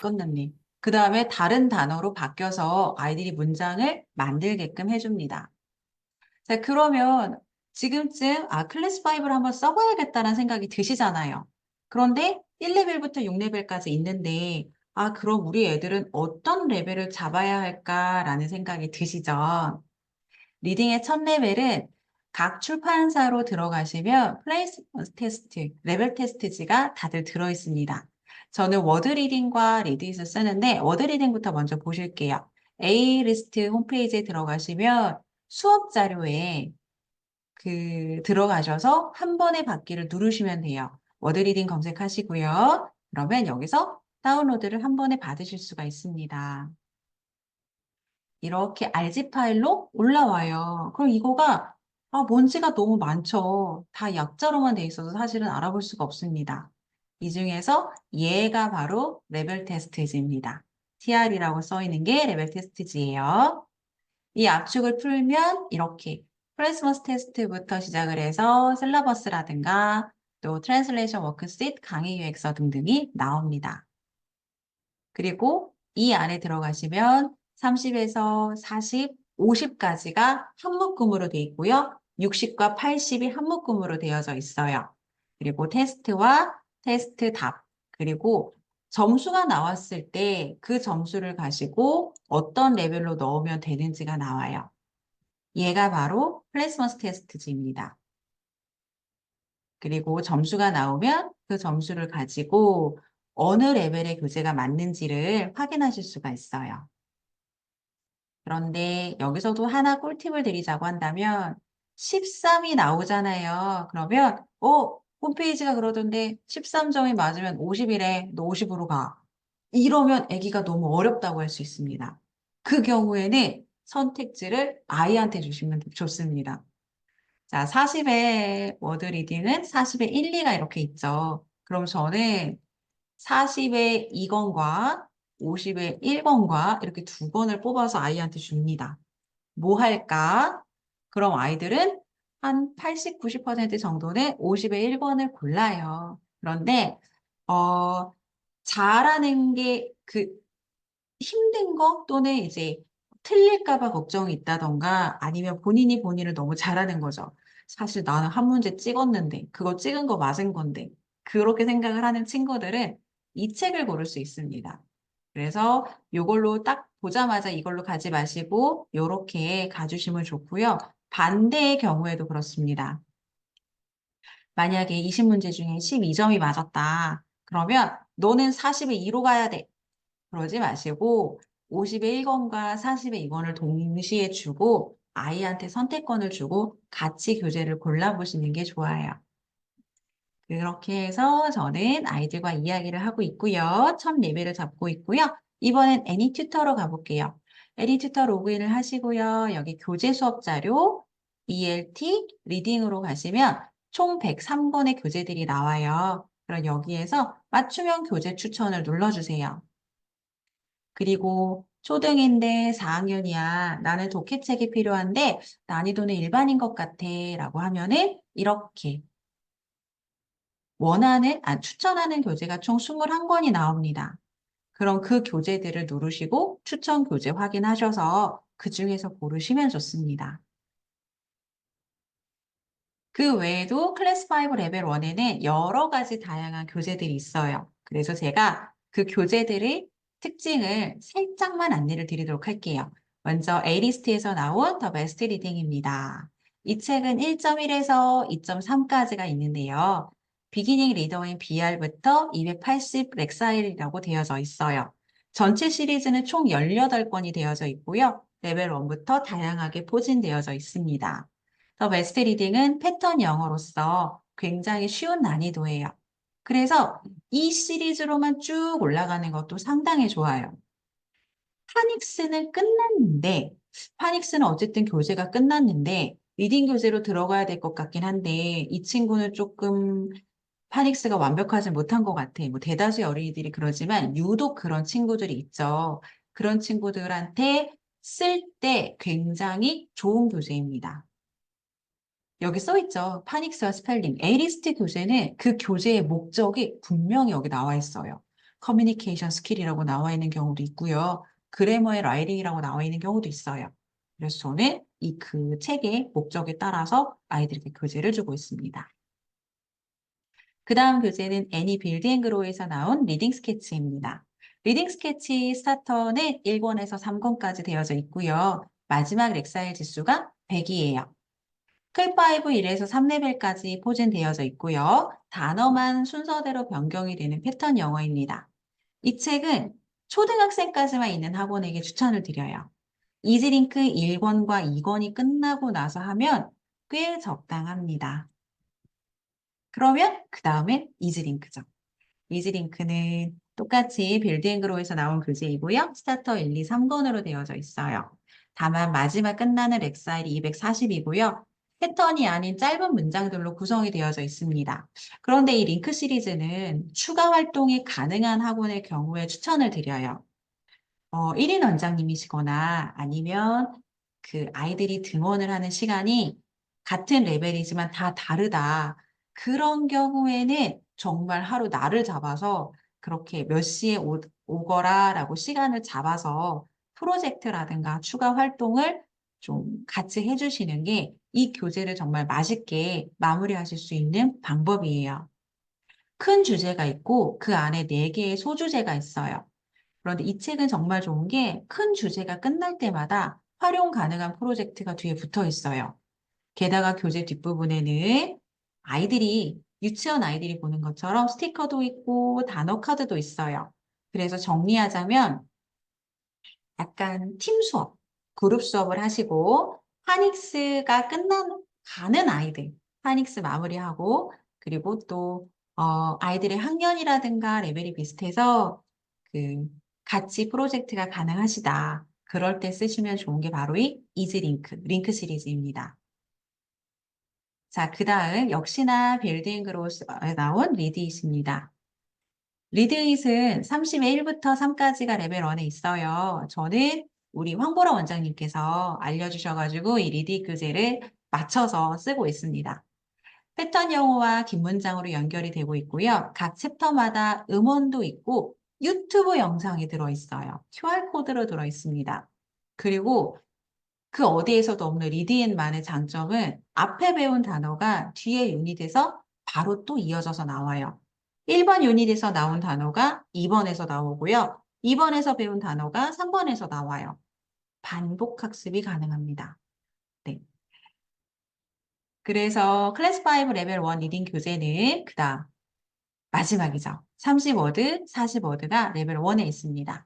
건너님. 그 다음에 다른 단어로 바뀌어서 아이들이 문장을 만들게끔 해줍니다. 자, 그러면 지금쯤 클래스 5를 한번 써봐야겠다는 생각이 드시잖아요. 그런데 1레벨부터 6레벨까지 있는데 그럼 우리 애들은 어떤 레벨을 잡아야 할까라는 생각이 드시죠? 리딩의 첫 레벨은 각 출판사로 들어가시면 플레이스먼트 테스트, 레벨 테스트지가 다들 들어있습니다. 저는 워드 리딩과 리드잇을 쓰는데 워드 리딩부터 먼저 보실게요. A리스트 홈페이지에 들어가시면 수업 자료에 들어가셔서 한 번에 받기를 누르시면 돼요. 워드 리딩 검색하시고요. 그러면 여기서 다운로드를 한 번에 받으실 수가 있습니다. 이렇게 RG 파일로 올라와요. 그럼 이거가 먼지가 너무 많죠. 다 약자로만 돼 있어서 사실은 알아볼 수가 없습니다. 이 중에서 얘가 바로 레벨 테스트지입니다. TR이라고 써 있는 게 레벨 테스트지예요. 이 압축을 풀면 이렇게 플레이스먼트 테스트부터 시작을 해서 셀러버스라든가 또 트랜슬레이션 워크시트, 강의 유엑서 등등이 나옵니다. 그리고 이 안에 들어가시면 30에서 40, 50까지가 한 묶음으로 되어 있고요. 60과 80이 한 묶음으로 되어져 있어요. 그리고 테스트와 테스트 답, 그리고 점수가 나왔을 때 그 점수를 가지고 어떤 레벨로 넣으면 되는지가 나와요. 얘가 바로 플레이스먼트 테스트지입니다. 그리고 점수가 나오면 그 점수를 가지고 어느 레벨의 교재가 맞는지를 확인하실 수가 있어요. 그런데 여기서도 하나 꿀팁을 드리자고 한다면 13이 나오잖아요. 그러면 홈페이지가 그러던데 13점이 맞으면 50이래. 너 50으로 가. 이러면 아기가 너무 어렵다고 할 수 있습니다. 그 경우에는 선택지를 아이한테 주시면 좋습니다. 자, 40의 워드 리딩은 40의 1, 2가 이렇게 있죠. 그럼 저는 40의 2권과 50의 1권과 이렇게 두 권을 뽑아서 아이한테 줍니다. 뭐 할까? 그럼 아이들은 한 80, 90% 정도는 50의 1권을 골라요. 그런데 잘하는 게 힘든 거 또는 이제 틀릴까 봐 걱정이 있다던가 아니면 본인을 너무 잘하는 거죠. 사실 나는 한 문제 찍었는데 그거 찍은 거 맞은 건데 그렇게 생각을 하는 친구들은 이 책을 고를 수 있습니다. 그래서 이걸로 딱 보자마자 이걸로 가지 마시고 이렇게 가주시면 좋고요. 반대의 경우에도 그렇습니다. 만약에 20문제 중에 12점이 맞았다. 그러면 너는 40에 2로 가야 돼. 그러지 마시고 50의 1권과 40의 2권을 동시에 주고 아이한테 선택권을 주고 같이 교재를 골라보시는 게 좋아요. 그렇게 해서 저는 아이들과 이야기를 하고 있고요. 첫 레벨을 잡고 있고요. 이번엔 애니튜터로 가볼게요. 애니튜터 로그인을 하시고요. 여기 교재 수업 자료, ELT, 리딩으로 가시면 총 103권의 교재들이 나와요. 그럼 여기에서 맞춤형 교재 추천을 눌러주세요. 그리고 초등인데 4학년이야. 나는 독해책이 필요한데 난이도는 일반인 것 같아. 라고 하면은 이렇게 추천하는 교재가 총 21권이 나옵니다. 그럼 그 교재들을 누르시고 추천 교재 확인하셔서 그 중에서 고르시면 좋습니다. 그 외에도 클래스 5 레벨 1에는 여러 가지 다양한 교재들이 있어요. 그래서 제가 그 교재들의 특징을 살짝만 안내를 드리도록 할게요. 먼저 A리스트에서 나온 더 베스트 리딩입니다. 이 책은 1.1에서 2.3까지가 있는데요. 비기닝 리더인 BR부터 280 렉사일이라고 되어져 있어요. 전체 시리즈는 총 18권이 되어져 있고요. 레벨 1부터 다양하게 포진되어져 있습니다. 더 베스트 리딩은 패턴 영어로서 굉장히 쉬운 난이도예요. 그래서 이 시리즈로만 쭉 올라가는 것도 상당히 좋아요. 파닉스는 어쨌든 교재가 끝났는데 리딩 교재로 들어가야 될 것 같긴 한데 이 친구는 조금 파닉스가 완벽하지 못한 것 같아. 뭐 대다수의 어린이들이 그러지만 유독 그런 친구들이 있죠. 그런 친구들한테 쓸 때 굉장히 좋은 교재입니다. 여기 써 있죠. 파닉스와 스펠링. A리스트 교재는 그 교재의 목적이 분명히 여기 나와 있어요. 커뮤니케이션 스킬이라고 나와 있는 경우도 있고요. 그래머의 라이딩이라고 나와 있는 경우도 있어요. 그래서 저는 이 그 책의 목적에 따라서 아이들에게 교재를 주고 있습니다. 그 다음 교재는 애니 빌드 앤 그로우에서 나온 리딩 스케치입니다. 리딩 스케치 스타터는 1권에서 3권까지 되어져 있고요. 마지막 렉사일 지수가 100이에요. 클5 1에서 3레벨까지 포진되어져 있고요. 단어만 순서대로 변경이 되는 패턴 영어입니다. 이 책은 초등학생까지만 있는 학원에게 추천을 드려요. 이지링크 1권과 2권이 끝나고 나서 하면 꽤 적당합니다. 그러면 그 다음엔 이지링크죠. 이지링크는 똑같이 빌드앤그로우에서 나온 교재이고요. 스타터 1, 2, 3권으로 되어져 있어요. 다만 마지막 끝나는 렉사일이 240이고요. 패턴이 아닌 짧은 문장들로 구성이 되어져 있습니다. 그런데 이 링크 시리즈는 추가 활동이 가능한 학원의 경우에 추천을 드려요. 1인 원장님이시거나 아니면 그 아이들이 등원을 하는 시간이 같은 레벨이지만 다 다르다. 그런 경우에는 정말 하루 날을 잡아서 그렇게 몇 시에 오거라라고 시간을 잡아서 프로젝트라든가 추가 활동을 좀 같이 해주시는 게 이 교재를 정말 맛있게 마무리하실 수 있는 방법이에요. 큰 주제가 있고 그 안에 4개의 소주제가 있어요. 그런데 이 책은 정말 좋은 게 큰 주제가 끝날 때마다 활용 가능한 프로젝트가 뒤에 붙어 있어요. 게다가 교재 뒷부분에는 유치원 아이들이 보는 것처럼 스티커도 있고 단어 카드도 있어요. 그래서 정리하자면 약간 팀 수업, 그룹 수업을 하시고 파닉스가 가는 아이들, 파닉스 마무리하고 그리고 또 아이들의 학년이라든가 레벨이 비슷해서 그 같이 프로젝트가 가능하시다. 그럴 때 쓰시면 좋은 게 바로 이 이즈링크, 링크 시리즈입니다. 자, 그 다음 역시나 빌드앤그로우에 나온 리드잇입니다. 리드잇은 30의 1부터 3까지가 레벨 1에 있어요. 저는 우리 황보라 원장님께서 알려주셔가지고 이 리드잇 교재를 맞춰서 쓰고 있습니다. 패턴 영어와 긴 문장으로 연결이 되고 있고요. 각 챕터마다 음원도 있고 유튜브 영상이 들어있어요. QR코드로 들어있습니다. 그리고 그 어디에서도 없는 리드앤만의 장점은 앞에 배운 단어가 뒤에 유닛에서 바로 또 이어져서 나와요. 1번 유닛에서 나온 단어가 2번에서 나오고요. 2번에서 배운 단어가 3번에서 나와요. 반복 학습이 가능합니다. 네. 그래서 클래스 5 레벨 1 리딩 교재는 그다음 마지막이죠. 30워드, 40워드가 레벨 1에 있습니다.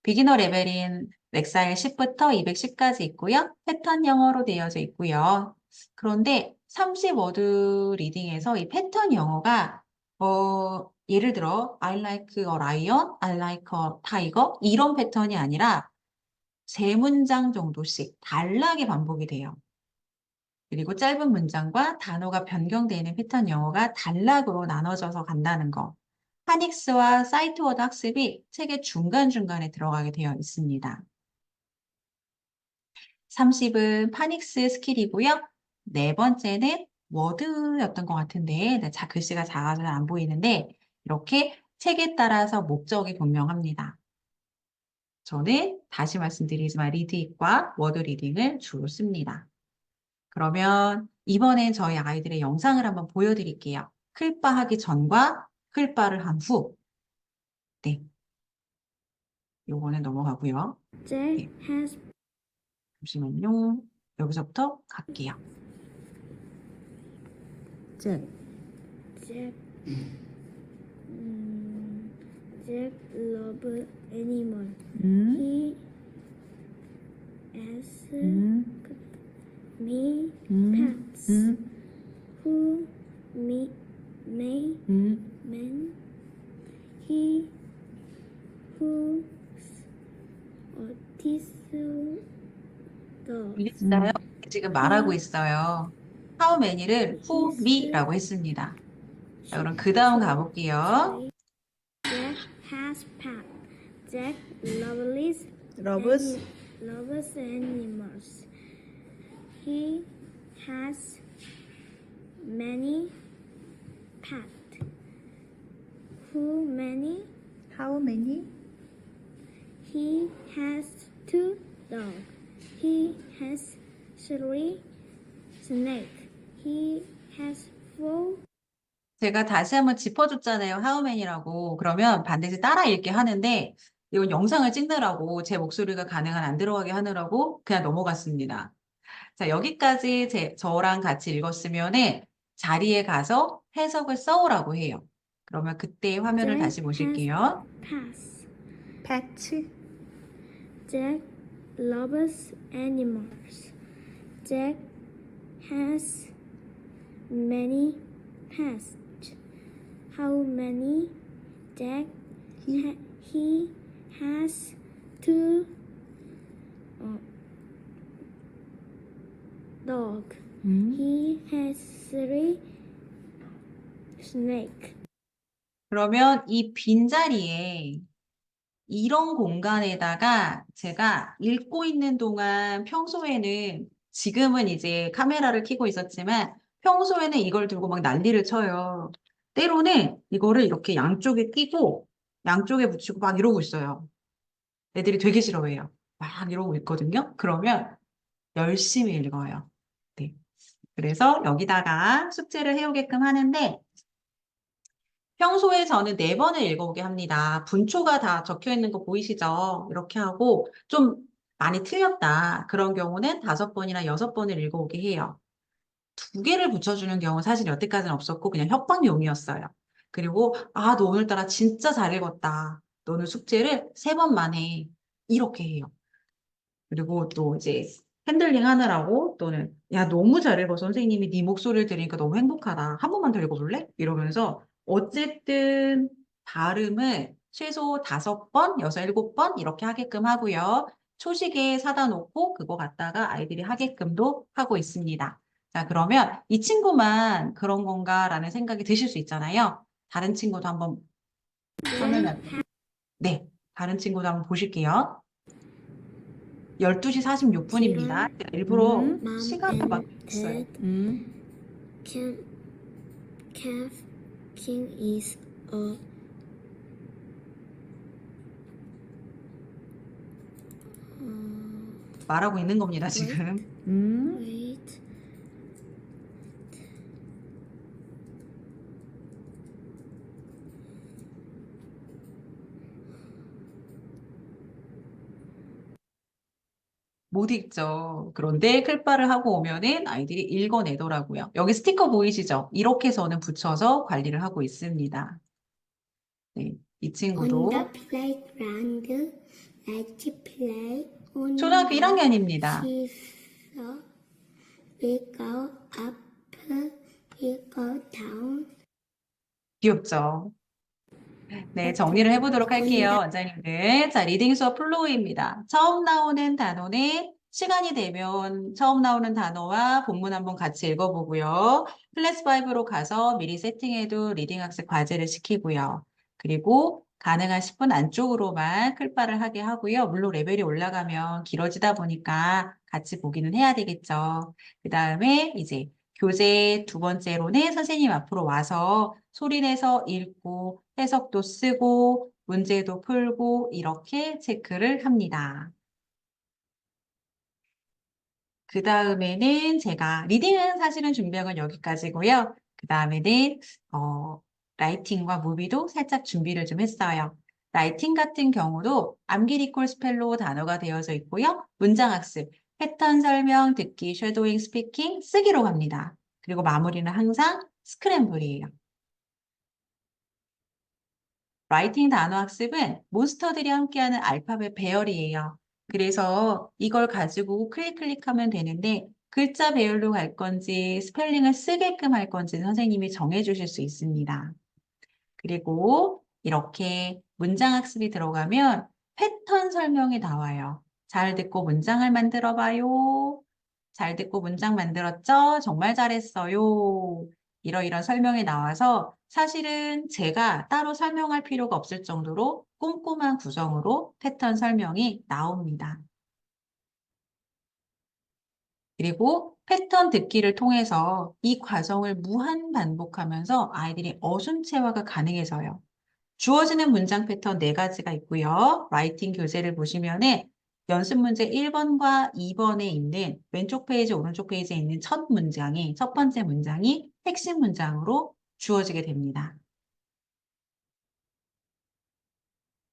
비기너 레벨인 렉사일 10부터 210까지 있고요. 패턴 영어로 되어져 있고요. 그런데 30워드 리딩에서 이 패턴 영어가 예를 들어 I like a lion, I like a tiger 이런 패턴이 아니라 3문장 정도씩 단락이 반복이 돼요. 그리고 짧은 문장과 단어가 변경되는 패턴 영어가 단락으로 나눠져서 간다는 거. 파닉스와 사이트워드 학습이 책의 중간중간에 들어가게 되어 있습니다. 30은 파닉스 스킬이고요. 4번째는 워드였던 것 같은데 글씨가 작아서 잘 안 보이는데 이렇게 책에 따라서 목적이 분명합니다. 저는 다시 말씀드리지만 리드잇과 워드 리딩을 주로 씁니다. 그러면 이번엔 저희 아이들의 영상을 한번 보여드릴게요. 클바 하기 전과 클바를 한 후. 네. 요거는 넘어가고요. Jack has 잠시만요. 여기서부터 갈게요. Jack. Jack loves animal. He asks me pets. Who me man. He who 있어요. 지금 말하고 있어요. How many를 who me라고 했습니다. 자, 그럼 그 다음 가볼게요. Jack has pet. Jack loves animals. He has many pets. Who many? How many? He has 2 dogs. He has 3 snakes. He has 4. 제가 다시 한번 짚어줬잖아요. How many라고. 그러면 반드시 따라 읽게 하는데 이건 영상을 찍느라고 제 목소리가 가능한 안 들어가게 하느라고 그냥 넘어갔습니다. 자, 여기까지 저랑 같이 읽었으면은 자리에 가서 해석을 써오라고 해요. 그러면 그때 화면을 다시 보실게요. Pass. Pet. Jack loves animals. Jack has many pets. How many? Jack he has 2 dogs. He has 3 snakes. 그러면 이 빈자리에 이런 공간에다가 제가 읽고 있는 동안 평소에는 지금은 이제 카메라를 켜고 있었지만 평소에는 이걸 들고 막 난리를 쳐요. 때로는 이거를 이렇게 양쪽에 끼고 양쪽에 붙이고 막 이러고 있어요. 애들이 되게 싫어해요. 막 이러고 있거든요. 그러면 열심히 읽어요. 네. 그래서 여기다가 숙제를 해오게끔 하는데 평소에 저는 4번을 읽어오게 합니다. 분초가 다 적혀 있는 거 보이시죠? 이렇게 하고 좀 많이 틀렸다. 그런 경우는 5번이나 6번을 읽어오게 해요. 2개를 붙여주는 경우는 사실 여태까지는 없었고 그냥 협박용이었어요. 그리고 너 오늘따라 진짜 잘 읽었다. 너는 숙제를 3번만 해. 이렇게 해요. 그리고 또 이제 핸들링 하느라고 또는 야 너무 잘 읽어 선생님이 네 목소리를 들으니까 너무 행복하다. 한 번만 더 읽어볼래? 이러면서 어쨌든 발음을 최소 5번, 6, 7번 이렇게 하게끔 하고요. 초식에 사다 놓고 그거 갖다가 아이들이 하게끔도 하고 있습니다. 자, 그러면 이 친구만 그런 건가라는 생각이 드실 수 있잖아요. 다른 친구도 한번 네, 다른 친구도 한번 보실게요. 12시 46분입니다. 일부러 Mom 시간을 and 바꿨어요. Dad King is a 말하고 있는 겁니다, 지금. wait. 못 읽죠. 그런데 클바를 하고 오면은 아이들이 읽어내더라고요. 여기 스티커 보이시죠? 이렇게 저는 붙여서 관리를 하고 있습니다. 네, 이 On 친구도 the playground, let's play. On 초등학교 the 1학년입니다. seesaw, we go up, we go down. 귀엽죠? 네, 정리를 해보도록 할게요, 원장님들. 자, 리딩 수업 플로우입니다. 처음 나오는 단어는 시간이 되면 처음 나오는 단어와 본문 한번 같이 읽어보고요. 클래스 5로 가서 미리 세팅해도 리딩 학습 과제를 시키고요. 그리고 가능한 10분 안쪽으로만 클바를 하게 하고요. 물론 레벨이 올라가면 길어지다 보니까 같이 보기는 해야 되겠죠. 그 다음에 이제 교재 2번째로는 선생님 앞으로 와서 소리내서 읽고 해석도 쓰고 문제도 풀고 이렇게 체크를 합니다. 그 다음에는 제가 리딩은 사실은 준비한 건 여기까지고요. 그 다음에는 라이팅과 무비도 살짝 준비를 좀 했어요. 라이팅 같은 경우도 암기 리콜 스펠로 단어가 되어져 있고요. 문장 학습, 패턴 설명, 듣기, 쉐도잉, 스피킹, 쓰기로 갑니다. 그리고 마무리는 항상 스크램블이에요. 라이팅 단어 학습은 몬스터들이 함께하는 알파벳 배열이에요. 그래서 이걸 가지고 클릭하면 되는데 글자 배열로 갈 건지 스펠링을 쓰게끔 할 건지 선생님이 정해주실 수 있습니다. 그리고 이렇게 문장 학습이 들어가면 패턴 설명이 나와요. 잘 듣고 문장을 만들어 봐요. 잘 듣고 문장 만들었죠? 정말 잘했어요. 이런 설명이 나와서 사실은 제가 따로 설명할 필요가 없을 정도로 꼼꼼한 구성으로 패턴 설명이 나옵니다. 그리고 패턴 듣기를 통해서 이 과정을 무한 반복하면서 아이들이 어순체화가 가능해져요. 주어지는 문장 패턴 4가지가 있고요. 라이팅 교재를 보시면은 연습 문제 1번과 2번에 있는 왼쪽 페이지, 오른쪽 페이지에 있는 첫 번째 문장이 핵심 문장으로 주어지게 됩니다.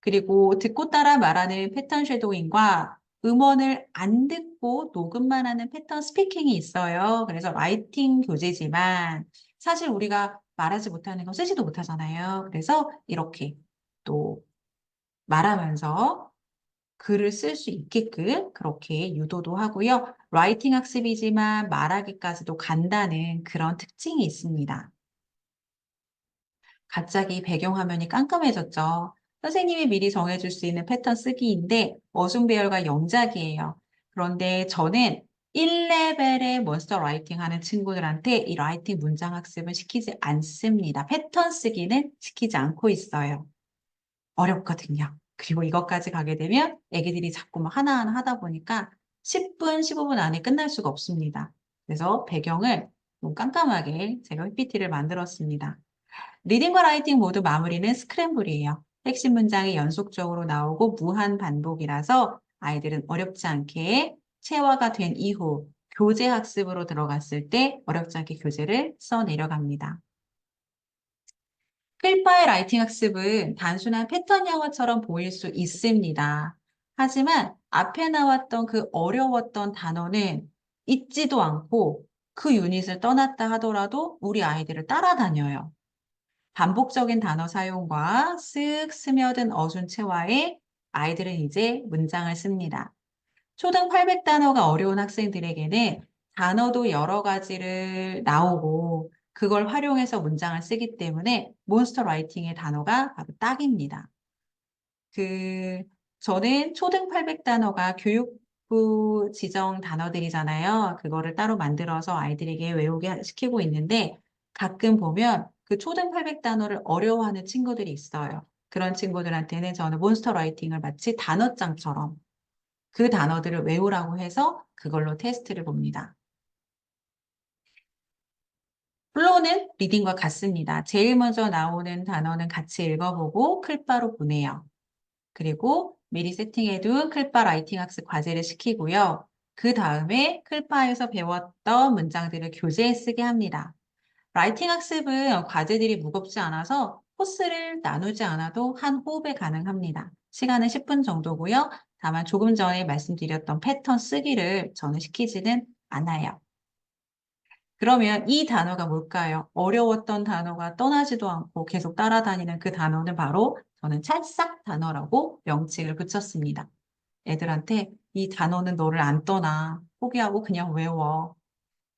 그리고 듣고 따라 말하는 패턴 쉐도잉과 음원을 안 듣고 녹음만 하는 패턴 스피킹이 있어요. 그래서 라이팅 교재지만 사실 우리가 말하지 못하는 거 쓰지도 못하잖아요. 그래서 이렇게 또 말하면서 글을 쓸 수 있게끔 그렇게 유도도 하고요. 라이팅 학습이지만 말하기까지도 간다는 그런 특징이 있습니다. 갑자기 배경화면이 깜깜해졌죠. 선생님이 미리 정해줄 수 있는 패턴 쓰기인데 어순배열과 영작이에요. 그런데 저는 1레벨의 몬스터 라이팅 하는 친구들한테 이 라이팅 문장 학습은 시키지 않습니다. 패턴 쓰기는 시키지 않고 있어요. 어렵거든요. 그리고 이것까지 가게 되면 애기들이 자꾸 막 하나하나 하다 보니까 10분, 15분 안에 끝날 수가 없습니다. 그래서 배경을 좀 깜깜하게 제가 PPT를 만들었습니다. 리딩과 라이팅 모두 마무리는 스크램블이에요. 핵심 문장이 연속적으로 나오고 무한 반복이라서 아이들은 어렵지 않게 체화가 된 이후 교재 학습으로 들어갔을 때 어렵지 않게 교재를 써 내려갑니다. 필파의 라이팅 학습은 단순한 패턴 영어처럼 보일 수 있습니다. 하지만 앞에 나왔던 그 어려웠던 단어는 잊지도 않고 그 유닛을 떠났다 하더라도 우리 아이들을 따라다녀요. 반복적인 단어 사용과 쓱 스며든 어순 체화에 아이들은 이제 문장을 씁니다. 초등 800단어가 어려운 학생들에게는 단어도 여러 가지를 나오고 그걸 활용해서 문장을 쓰기 때문에 몬스터 라이팅의 단어가 바로 딱입니다. 저는 초등 800단어가 교육부 지정 단어들이잖아요. 그거를 따로 만들어서 아이들에게 외우게 시키고 있는데 가끔 보면 그 초등 800단어를 어려워하는 친구들이 있어요. 그런 친구들한테는 저는 몬스터 라이팅을 마치 단어장처럼 그 단어들을 외우라고 해서 그걸로 테스트를 봅니다. 플로우는 리딩과 같습니다. 제일 먼저 나오는 단어는 같이 읽어보고 클바로 보내요. 그리고 미리 세팅해둔 클바 라이팅 학습 과제를 시키고요. 그 다음에 클바에서 배웠던 문장들을 교재에 쓰게 합니다. 라이팅 학습은 과제들이 무겁지 않아서 코스를 나누지 않아도 한 호흡에 가능합니다. 시간은 10분 정도고요. 다만 조금 전에 말씀드렸던 패턴 쓰기를 저는 시키지는 않아요. 그러면 이 단어가 뭘까요? 어려웠던 단어가 떠나지도 않고 계속 따라다니는 그 단어는 바로 저는 찰싹 단어라고 명칭을 붙였습니다. 애들한테 이 단어는 너를 안 떠나. 포기하고 그냥 외워.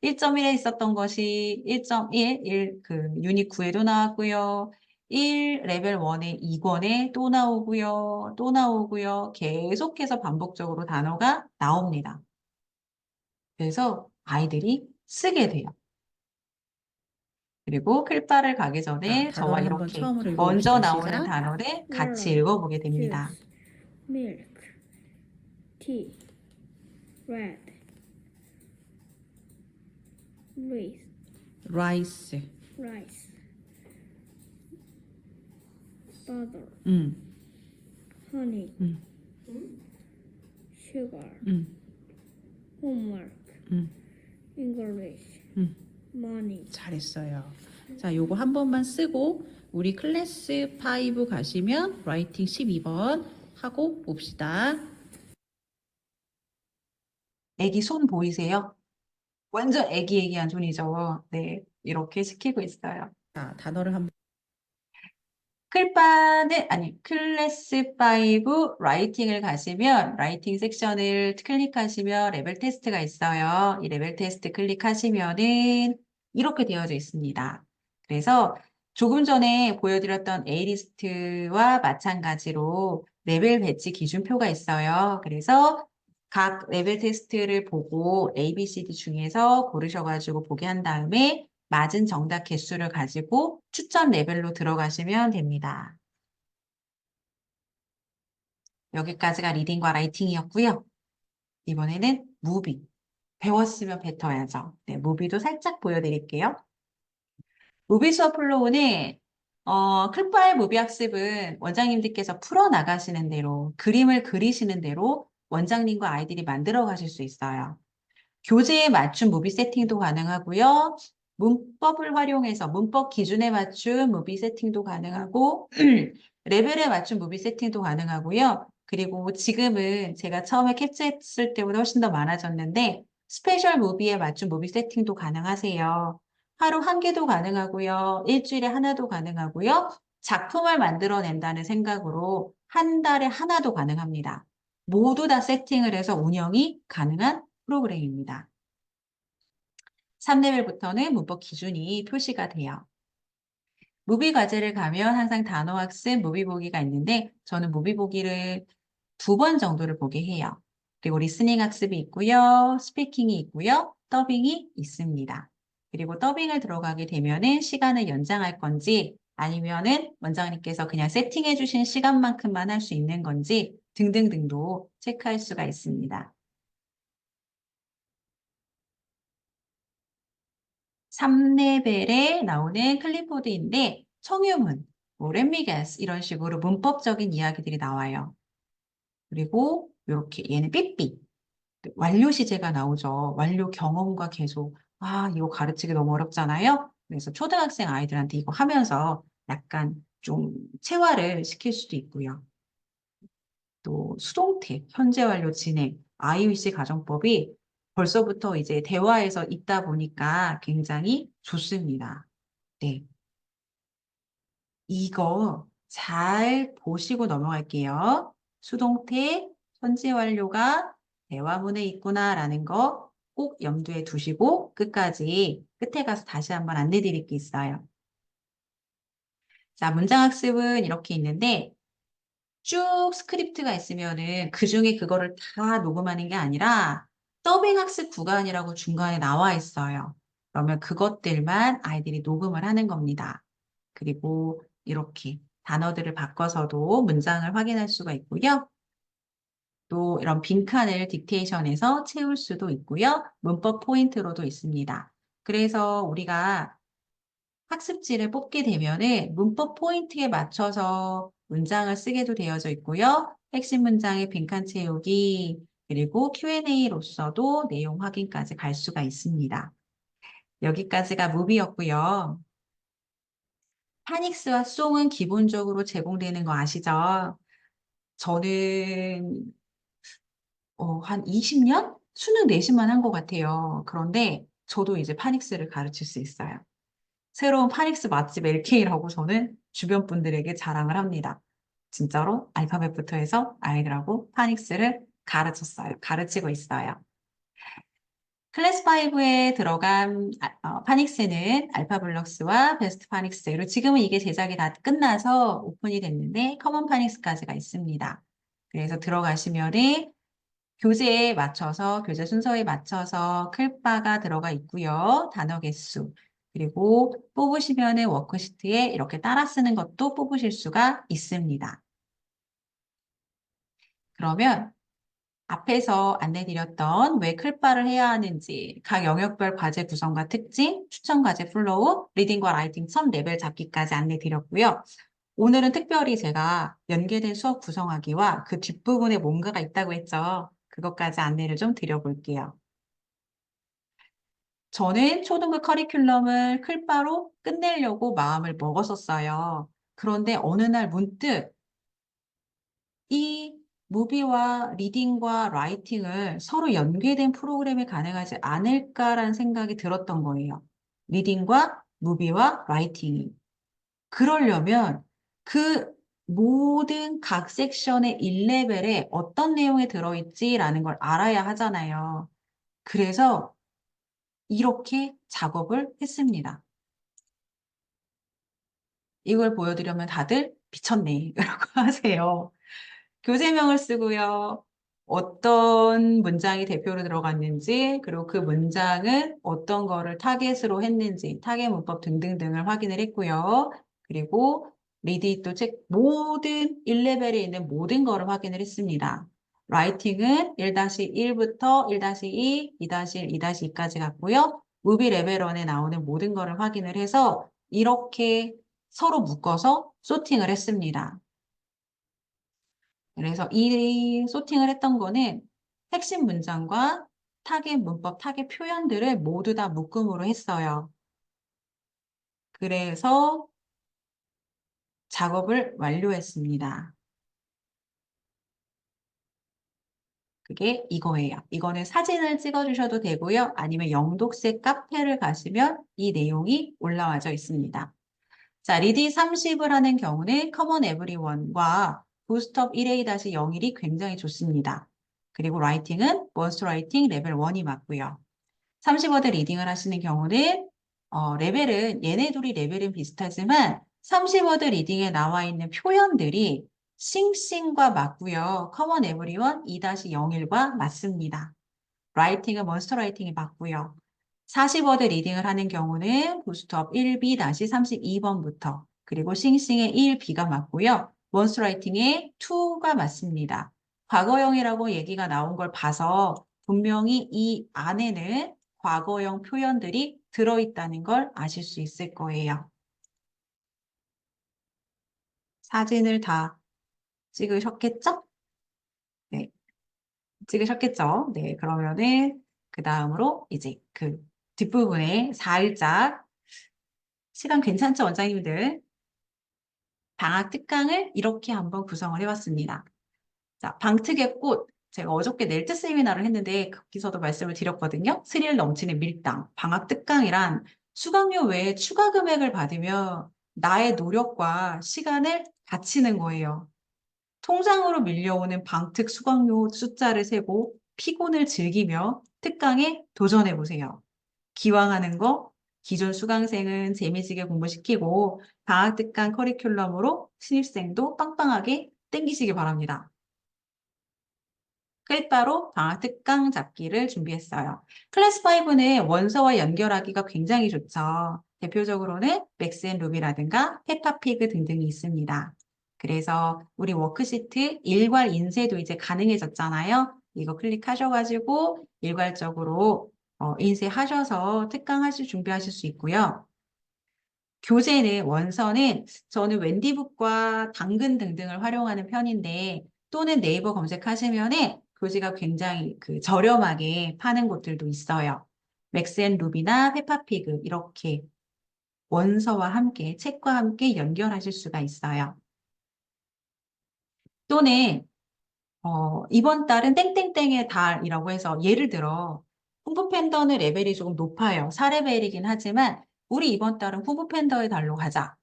1.1에 있었던 것이 1.1, 유닛 9에도 나왔고요. 1 레벨 1의 2권에 또 나오고요. 또 나오고요. 계속해서 반복적으로 단어가 나옵니다. 그래서 아이들이 쓰게 돼요. 그리고 클바를 가기 전에 저와 단어를 한번 이렇게 처음으로 먼저 읽어봅시다. 나오는 시작. 단어를 같이 읽어보게 됩니다. milk, tea, red, rice, rice, butter, honey, sugar, homework, English, money. 잘했어요. 자, 요거 한 번만 쓰고 우리 클래스 5 가시면 라이팅 12번 하고 봅시다. 애기 손 보이세요? 완전 애기애기한 손이죠. 네, 이렇게 시키고 있어요. 자, 단어를 한번 클래스 5 라이팅을 가시면 라이팅 섹션을 클릭하시면 레벨 테스트가 있어요. 이 레벨 테스트 클릭하시면은 이렇게 되어져 있습니다. 그래서 조금 전에 보여드렸던 A리스트와 마찬가지로 레벨 배치 기준표가 있어요. 그래서 각 레벨 테스트를 보고 A, B, C, D 중에서 고르셔가지고 보게 한 다음에 맞은 정답 개수를 가지고 추천 레벨로 들어가시면 됩니다. 여기까지가 리딩과 라이팅이었고요. 이번에는 무비. 배웠으면 뱉어야죠. 네, 무비도 살짝 보여드릴게요. 무비 수업 플로우는 클파의 무비 학습은 원장님들께서 풀어나가시는 대로, 그림을 그리시는 대로 원장님과 아이들이 만들어 가실 수 있어요. 교재에 맞춘 무비 세팅도 가능하고요. 문법을 활용해서 문법 기준에 맞춘 무비 세팅도 가능하고, 레벨에 맞춘 무비 세팅도 가능하고요. 그리고 지금은 제가 처음에 캡처했을 때보다 훨씬 더 많아졌는데, 스페셜 무비에 맞춘 무비 세팅도 가능하세요. 하루 한 개도 가능하고요. 일주일에 하나도 가능하고요. 작품을 만들어낸다는 생각으로 한 달에 하나도 가능합니다. 모두 다 세팅을 해서 운영이 가능한 프로그램입니다. 3레벨부터는 문법 기준이 표시가 돼요. 무비 과제를 가면 항상 단어 학습, 무비 보기가 있는데 저는 무비 보기를 2번 정도를 보게 해요. 그리고 리스닝 학습이 있고요. 스피킹이 있고요. 더빙이 있습니다. 그리고 더빙을 들어가게 되면은 시간을 연장할 건지 아니면은 원장님께서 그냥 세팅해 주신 시간만큼만 할 수 있는 건지 등등등도 체크할 수가 있습니다. 3레벨에 나오는 클립보드인데 청유문, 뭐 렛미게스 이런 식으로 문법적인 이야기들이 나와요. 그리고 이렇게 얘는 삐삐, 완료 시제가 나오죠. 완료 경험과 계속. 아, 이거 가르치기 너무 어렵잖아요. 그래서 초등학생 아이들한테 이거 하면서 약간 좀 체화를 시킬 수도 있고요. 또 수동태, 현재 완료 진행, IUC 가정법이 벌써부터 이제 대화에서 있다 보니까 굉장히 좋습니다. 네. 이거 잘 보시고 넘어갈게요. 수동태, 현재 완료가 대화문에 있구나라는 거 꼭 염두에 두시고 끝까지 끝에 가서 다시 한번 안내 드릴 게 있어요. 자, 문장 학습은 이렇게 있는데 쭉 스크립트가 있으면은 그 중에 그거를 다 녹음하는 게 아니라 더빙 학습 구간이라고 중간에 나와 있어요. 그러면 그것들만 아이들이 녹음을 하는 겁니다. 그리고 이렇게 단어들을 바꿔서도 문장을 확인할 수가 있고요. 또 이런 빈칸을 딕테이션에서 채울 수도 있고요. 문법 포인트로도 있습니다. 그래서 우리가 학습지를 뽑게 되면은 문법 포인트에 맞춰서 문장을 쓰게도 되어져 있고요. 핵심 문장의 빈칸 채우기, 그리고 Q&A로서도 내용 확인까지 갈 수가 있습니다. 여기까지가 무비였고요. 파닉스와 송은 기본적으로 제공되는 거 아시죠? 저는 한 20년? 수능 내신만 한 것 같아요. 그런데 저도 이제 파닉스를 가르칠 수 있어요. 새로운 파닉스 맛집 LK라고 저는 주변 분들에게 자랑을 합니다. 진짜로 알파벳부터 해서 아이들하고 파닉스를 가르치고 있어요. 클래스 5에 들어간 파닉스는 알파블럭스와 베스트 파닉스, 그리고 지금은 이게 제작이 다 끝나서 오픈이 됐는데 커먼 파닉스까지가 있습니다. 그래서 들어가시면은 교재에 맞춰서, 교재 순서에 맞춰서 클바가 들어가 있고요. 단어 개수. 그리고 뽑으시면은 워크시트에 이렇게 따라 쓰는 것도 뽑으실 수가 있습니다. 그러면 앞에서 안내드렸던 왜 클바를 해야 하는지, 각 영역별 과제 구성과 특징, 추천 과제 플로우, 리딩과 라이팅 첫 레벨 잡기까지 안내드렸고요. 오늘은 특별히 제가 연계된 수업 구성하기와 그 뒷부분에 뭔가가 있다고 했죠. 그것까지 안내를 좀 드려볼게요. 저는 초등부 커리큘럼을 클바로 끝내려고 마음을 먹었었어요. 그런데 어느 날 문득 이 무비와 리딩과 라이팅을 서로 연계된 프로그램이 가능하지 않을까라는 생각이 들었던 거예요. 리딩과 무비와 라이팅이. 그러려면 그 모든 각 섹션의 1레벨에 어떤 내용이 들어있지라는 걸 알아야 하잖아요. 그래서 이렇게 작업을 했습니다. 이걸 보여드리면 다들 미쳤네 라고 하세요. 교재명을 쓰고요. 어떤 문장이 대표로 들어갔는지, 그리고 그 문장은 어떤 거를 타겟으로 했는지, 타겟 문법 등등등을 확인을 했고요. 그리고 리디 또 모든 1레벨에 있는 모든 거를 확인을 했습니다. 라이팅은 1-1부터 1-2, 2-1, 2-2까지 갔고요. 무비 레벨 1에 나오는 모든 거를 확인을 해서 이렇게 서로 묶어서 소팅을 했습니다. 그래서 이 소팅을 했던 거는 핵심 문장과 타겟 문법, 타겟 표현들을 모두 다 묶음으로 했어요. 그래서 작업을 완료했습니다. 그게 이거예요. 이거는 사진을 찍어주셔도 되고요. 아니면 영독색 카페를 가시면 이 내용이 올라와져 있습니다. 자, 리디 30을 하는 경우는 Common Everyone과 Bootstrap 1A-01이 굉장히 좋습니다. 그리고 라이팅은 먼스터 라이팅 레벨 1이 맞고요. 30워드 리딩을 하시는 경우는 레벨은 얘네 둘이 레벨은 비슷하지만 30워드 리딩에 나와 있는 표현들이 싱싱과 맞고요. Common Everyone 2-01과 맞습니다. 라이팅은 먼스터 라이팅이 맞고요. 40워드 리딩을 하는 경우는 부스트업 1B-32번부터 그리고 싱싱의 1B가 맞고요. 먼스터 라이팅의 2가 맞습니다. 과거형이라고 얘기가 나온 걸 봐서 분명히 이 안에는 과거형 표현들이 들어있다는 걸 아실 수 있을 거예요. 사진을 다 찍으셨겠죠? 네, 찍으셨겠죠? 네, 그러면은 그 다음으로 이제 그 뒷부분에 살짝 시간 괜찮죠, 원장님들? 방학 특강을 이렇게 한번 구성을 해봤습니다. 자, 방특의 꽃. 제가 어저께 넬트 세미나를 했는데 거기서도 말씀을 드렸거든요. 스릴 넘치는 밀당. 방학 특강이란 수강료 외에 추가 금액을 받으며 나의 노력과 시간을 바치는 거예요. 통장으로 밀려오는 방특 수강료 숫자를 세고 피곤을 즐기며 특강에 도전해 보세요. 기왕하는 거 기존 수강생은 재미지게 공부시키고 방학 특강 커리큘럼으로 신입생도 빵빵하게 땡기시기 바랍니다. 클바로 방학 특강 잡기를 준비했어요. 클래스 5는 원서와 연결하기가 굉장히 좋죠. 대표적으로는 맥스앤루비라든가 페파피그 등등이 있습니다. 그래서 우리 워크시트 일괄 인쇄도 이제 가능해졌잖아요. 이거 클릭하셔가지고 일괄적으로 인쇄하셔서 특강하실 준비하실 수 있고요. 교재는 원서는 저는 웬디북과 당근 등등을 활용하는 편인데 또는 네이버 검색하시면은 교재가 굉장히 저렴하게 파는 곳들도 있어요. 맥스앤루비나 페파피그 이렇게 원서와 함께 책과 함께 연결하실 수가 있어요. 또는 이번 달은 땡땡땡의 달이라고 해서 예를 들어 후브팬더는 레벨이 조금 높아요. 4레벨이긴 하지만 우리 이번 달은 후브팬더의 달로 가자.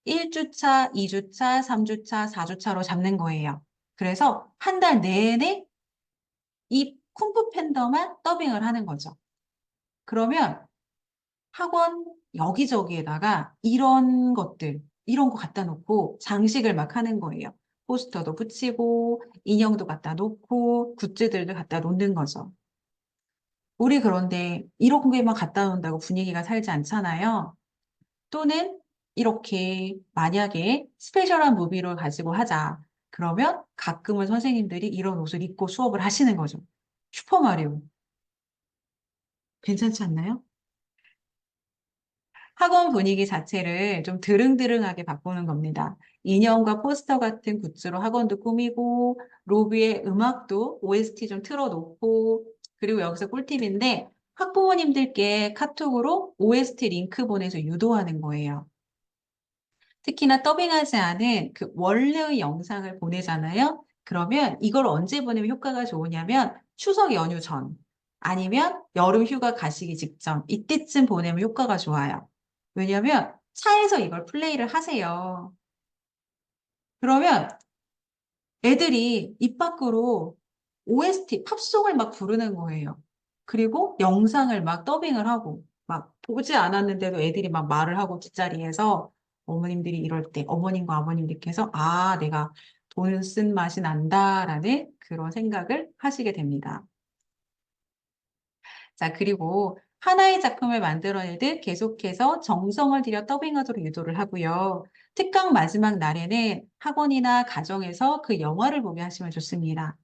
1주차, 2주차, 3주차, 4주차로 잡는 거예요. 그래서 한 달 내내 이 쿵푸 팬더만 더빙을 하는 거죠. 그러면 학원 여기저기에다가 이런 것들, 이런 거 갖다 놓고 장식을 막 하는 거예요. 포스터도 붙이고 인형도 갖다 놓고 굿즈들도 갖다 놓는 거죠. 우리 그런데 이런 게만 갖다 놓는다고 분위기가 살지 않잖아요. 또는 이렇게 만약에 스페셜한 무비를 가지고 하자. 그러면 가끔은 선생님들이 이런 옷을 입고 수업을 하시는 거죠. 슈퍼마리오. 괜찮지 않나요? 학원 분위기 자체를 좀 드릉드릉하게 바꾸는 겁니다. 인형과 포스터 같은 굿즈로 학원도 꾸미고, 로비에 음악도 OST 좀 틀어놓고, 그리고 여기서 꿀팁인데, 학부모님들께 카톡으로 OST 링크 보내서 유도하는 거예요. 특히나 더빙하지 않은 그 원래의 영상을 보내잖아요. 그러면 이걸 언제 보내면 효과가 좋으냐면 추석 연휴 전 아니면 여름 휴가 가시기 직전 이때쯤 보내면 효과가 좋아요. 왜냐면 차에서 이걸 플레이를 하세요. 그러면 애들이 입 밖으로 OST, 팝송을 막 부르는 거예요. 그리고 영상을 막 더빙을 하고 막 보지 않았는데도 애들이 막 말을 하고 뒷자리에서 어머님들이 이럴 때 어머님과 아버님들께서 아, 내가 돈 쓴 맛이 난다라는 그런 생각을 하시게 됩니다. 자, 그리고 하나의 작품을 만들어내듯 계속해서 정성을 들여 더빙하도록 유도를 하고요. 특강 마지막 날에는 학원이나 가정에서 그 영화를 보게 하시면 좋습니다.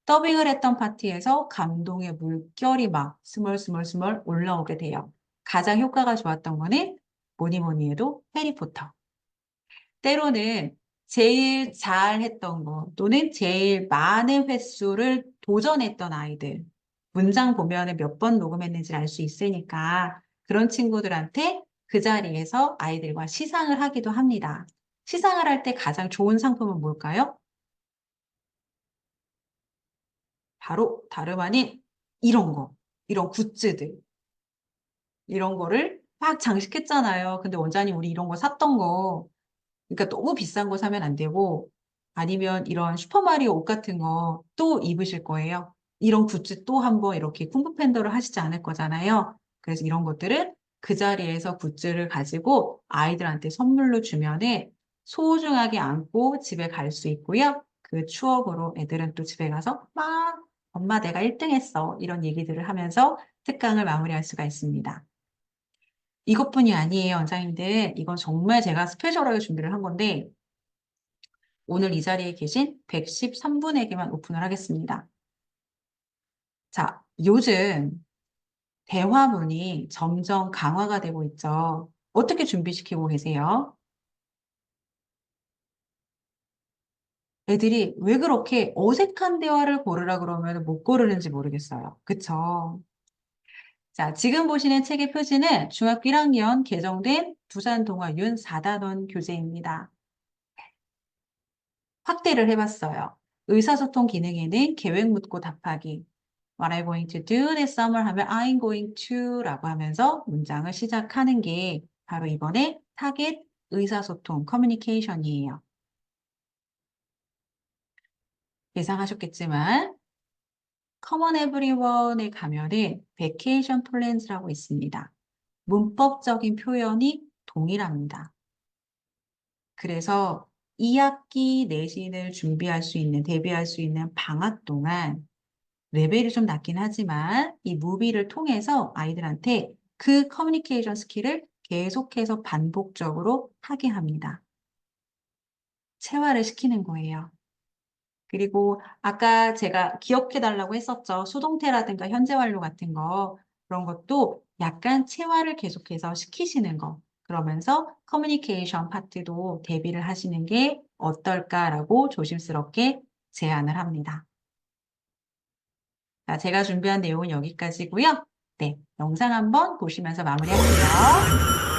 더빙을 했던 파티에서 감동의 물결이 막 스멀스멀스멀 올라오게 돼요. 가장 효과가 좋았던 거는 뭐니 뭐니 해도 해리포터. 때로는 제일 잘했던 거 또는 제일 많은 횟수를 도전했던 아이들. 문장 보면은 몇 번 녹음했는지 알 수 있으니까 그런 친구들한테 그 자리에서 아이들과 시상을 하기도 합니다. 시상을 할 때 가장 좋은 상품은 뭘까요? 바로 다름 아닌 이런 거, 이런 굿즈들. 이런 거를 막 장식했잖아요. 근데 원장님 우리 이런 거 샀던 거, 그러니까 너무 비싼 거 사면 안 되고, 아니면 이런 슈퍼마리오 옷 같은 거 또 입으실 거예요. 이런 굿즈 또 한번 이렇게 쿵푸팬더를 하시지 않을 거잖아요. 그래서 이런 것들은 그 자리에서 굿즈를 가지고 아이들한테 선물로 주면은 소중하게 안고 집에 갈 수 있고요. 그 추억으로 애들은 또 집에 가서 막 엄마 내가 1등 했어. 이런 얘기들을 하면서 특강을 마무리할 수가 있습니다. 이것뿐이 아니에요, 원장님들. 이건 정말 제가 스페셜하게 준비를 한 건데, 오늘 이 자리에 계신 113분에게만 오픈을 하겠습니다. 자, 요즘 대화문이 점점 강화가 되고 있죠. 어떻게 준비시키고 계세요? 애들이 왜 그렇게 어색한 대화를 고르라 그러면 못 고르는지 모르겠어요. 그쵸? 자, 지금 보시는 책의 표지는 중학교 1학년 개정된 부산동화윤 4단원 교재입니다. 확대를 해봤어요. 의사소통 기능에는 계획 묻고 답하기. What I'm going to do this summer 하면 I'm going to 라고 하면서 문장을 시작하는 게 바로 이번에 타겟 의사소통 커뮤니케이션이에요. 예상하셨겠지만 Common Everyone에 가면은 Vacation Plans라고 있습니다. 문법적인 표현이 동일합니다. 그래서 2학기 내신을 준비할 수 있는, 대비할 수 있는 방학 동안 레벨이 좀 낮긴 하지만 이 무비를 통해서 아이들한테 그 커뮤니케이션 스킬을 계속해서 반복적으로 하게 합니다. 체화를 시키는 거예요. 그리고 아까 제가 기억해달라고 했었죠. 수동태라든가 현재 완료 같은 거, 그런 것도 약간 체화를 계속해서 시키시는 거. 그러면서 커뮤니케이션 파트도 대비를 하시는 게 어떨까라고 조심스럽게 제안을 합니다. 자, 제가 준비한 내용은 여기까지고요. 네, 영상 한번 보시면서 마무리할게요.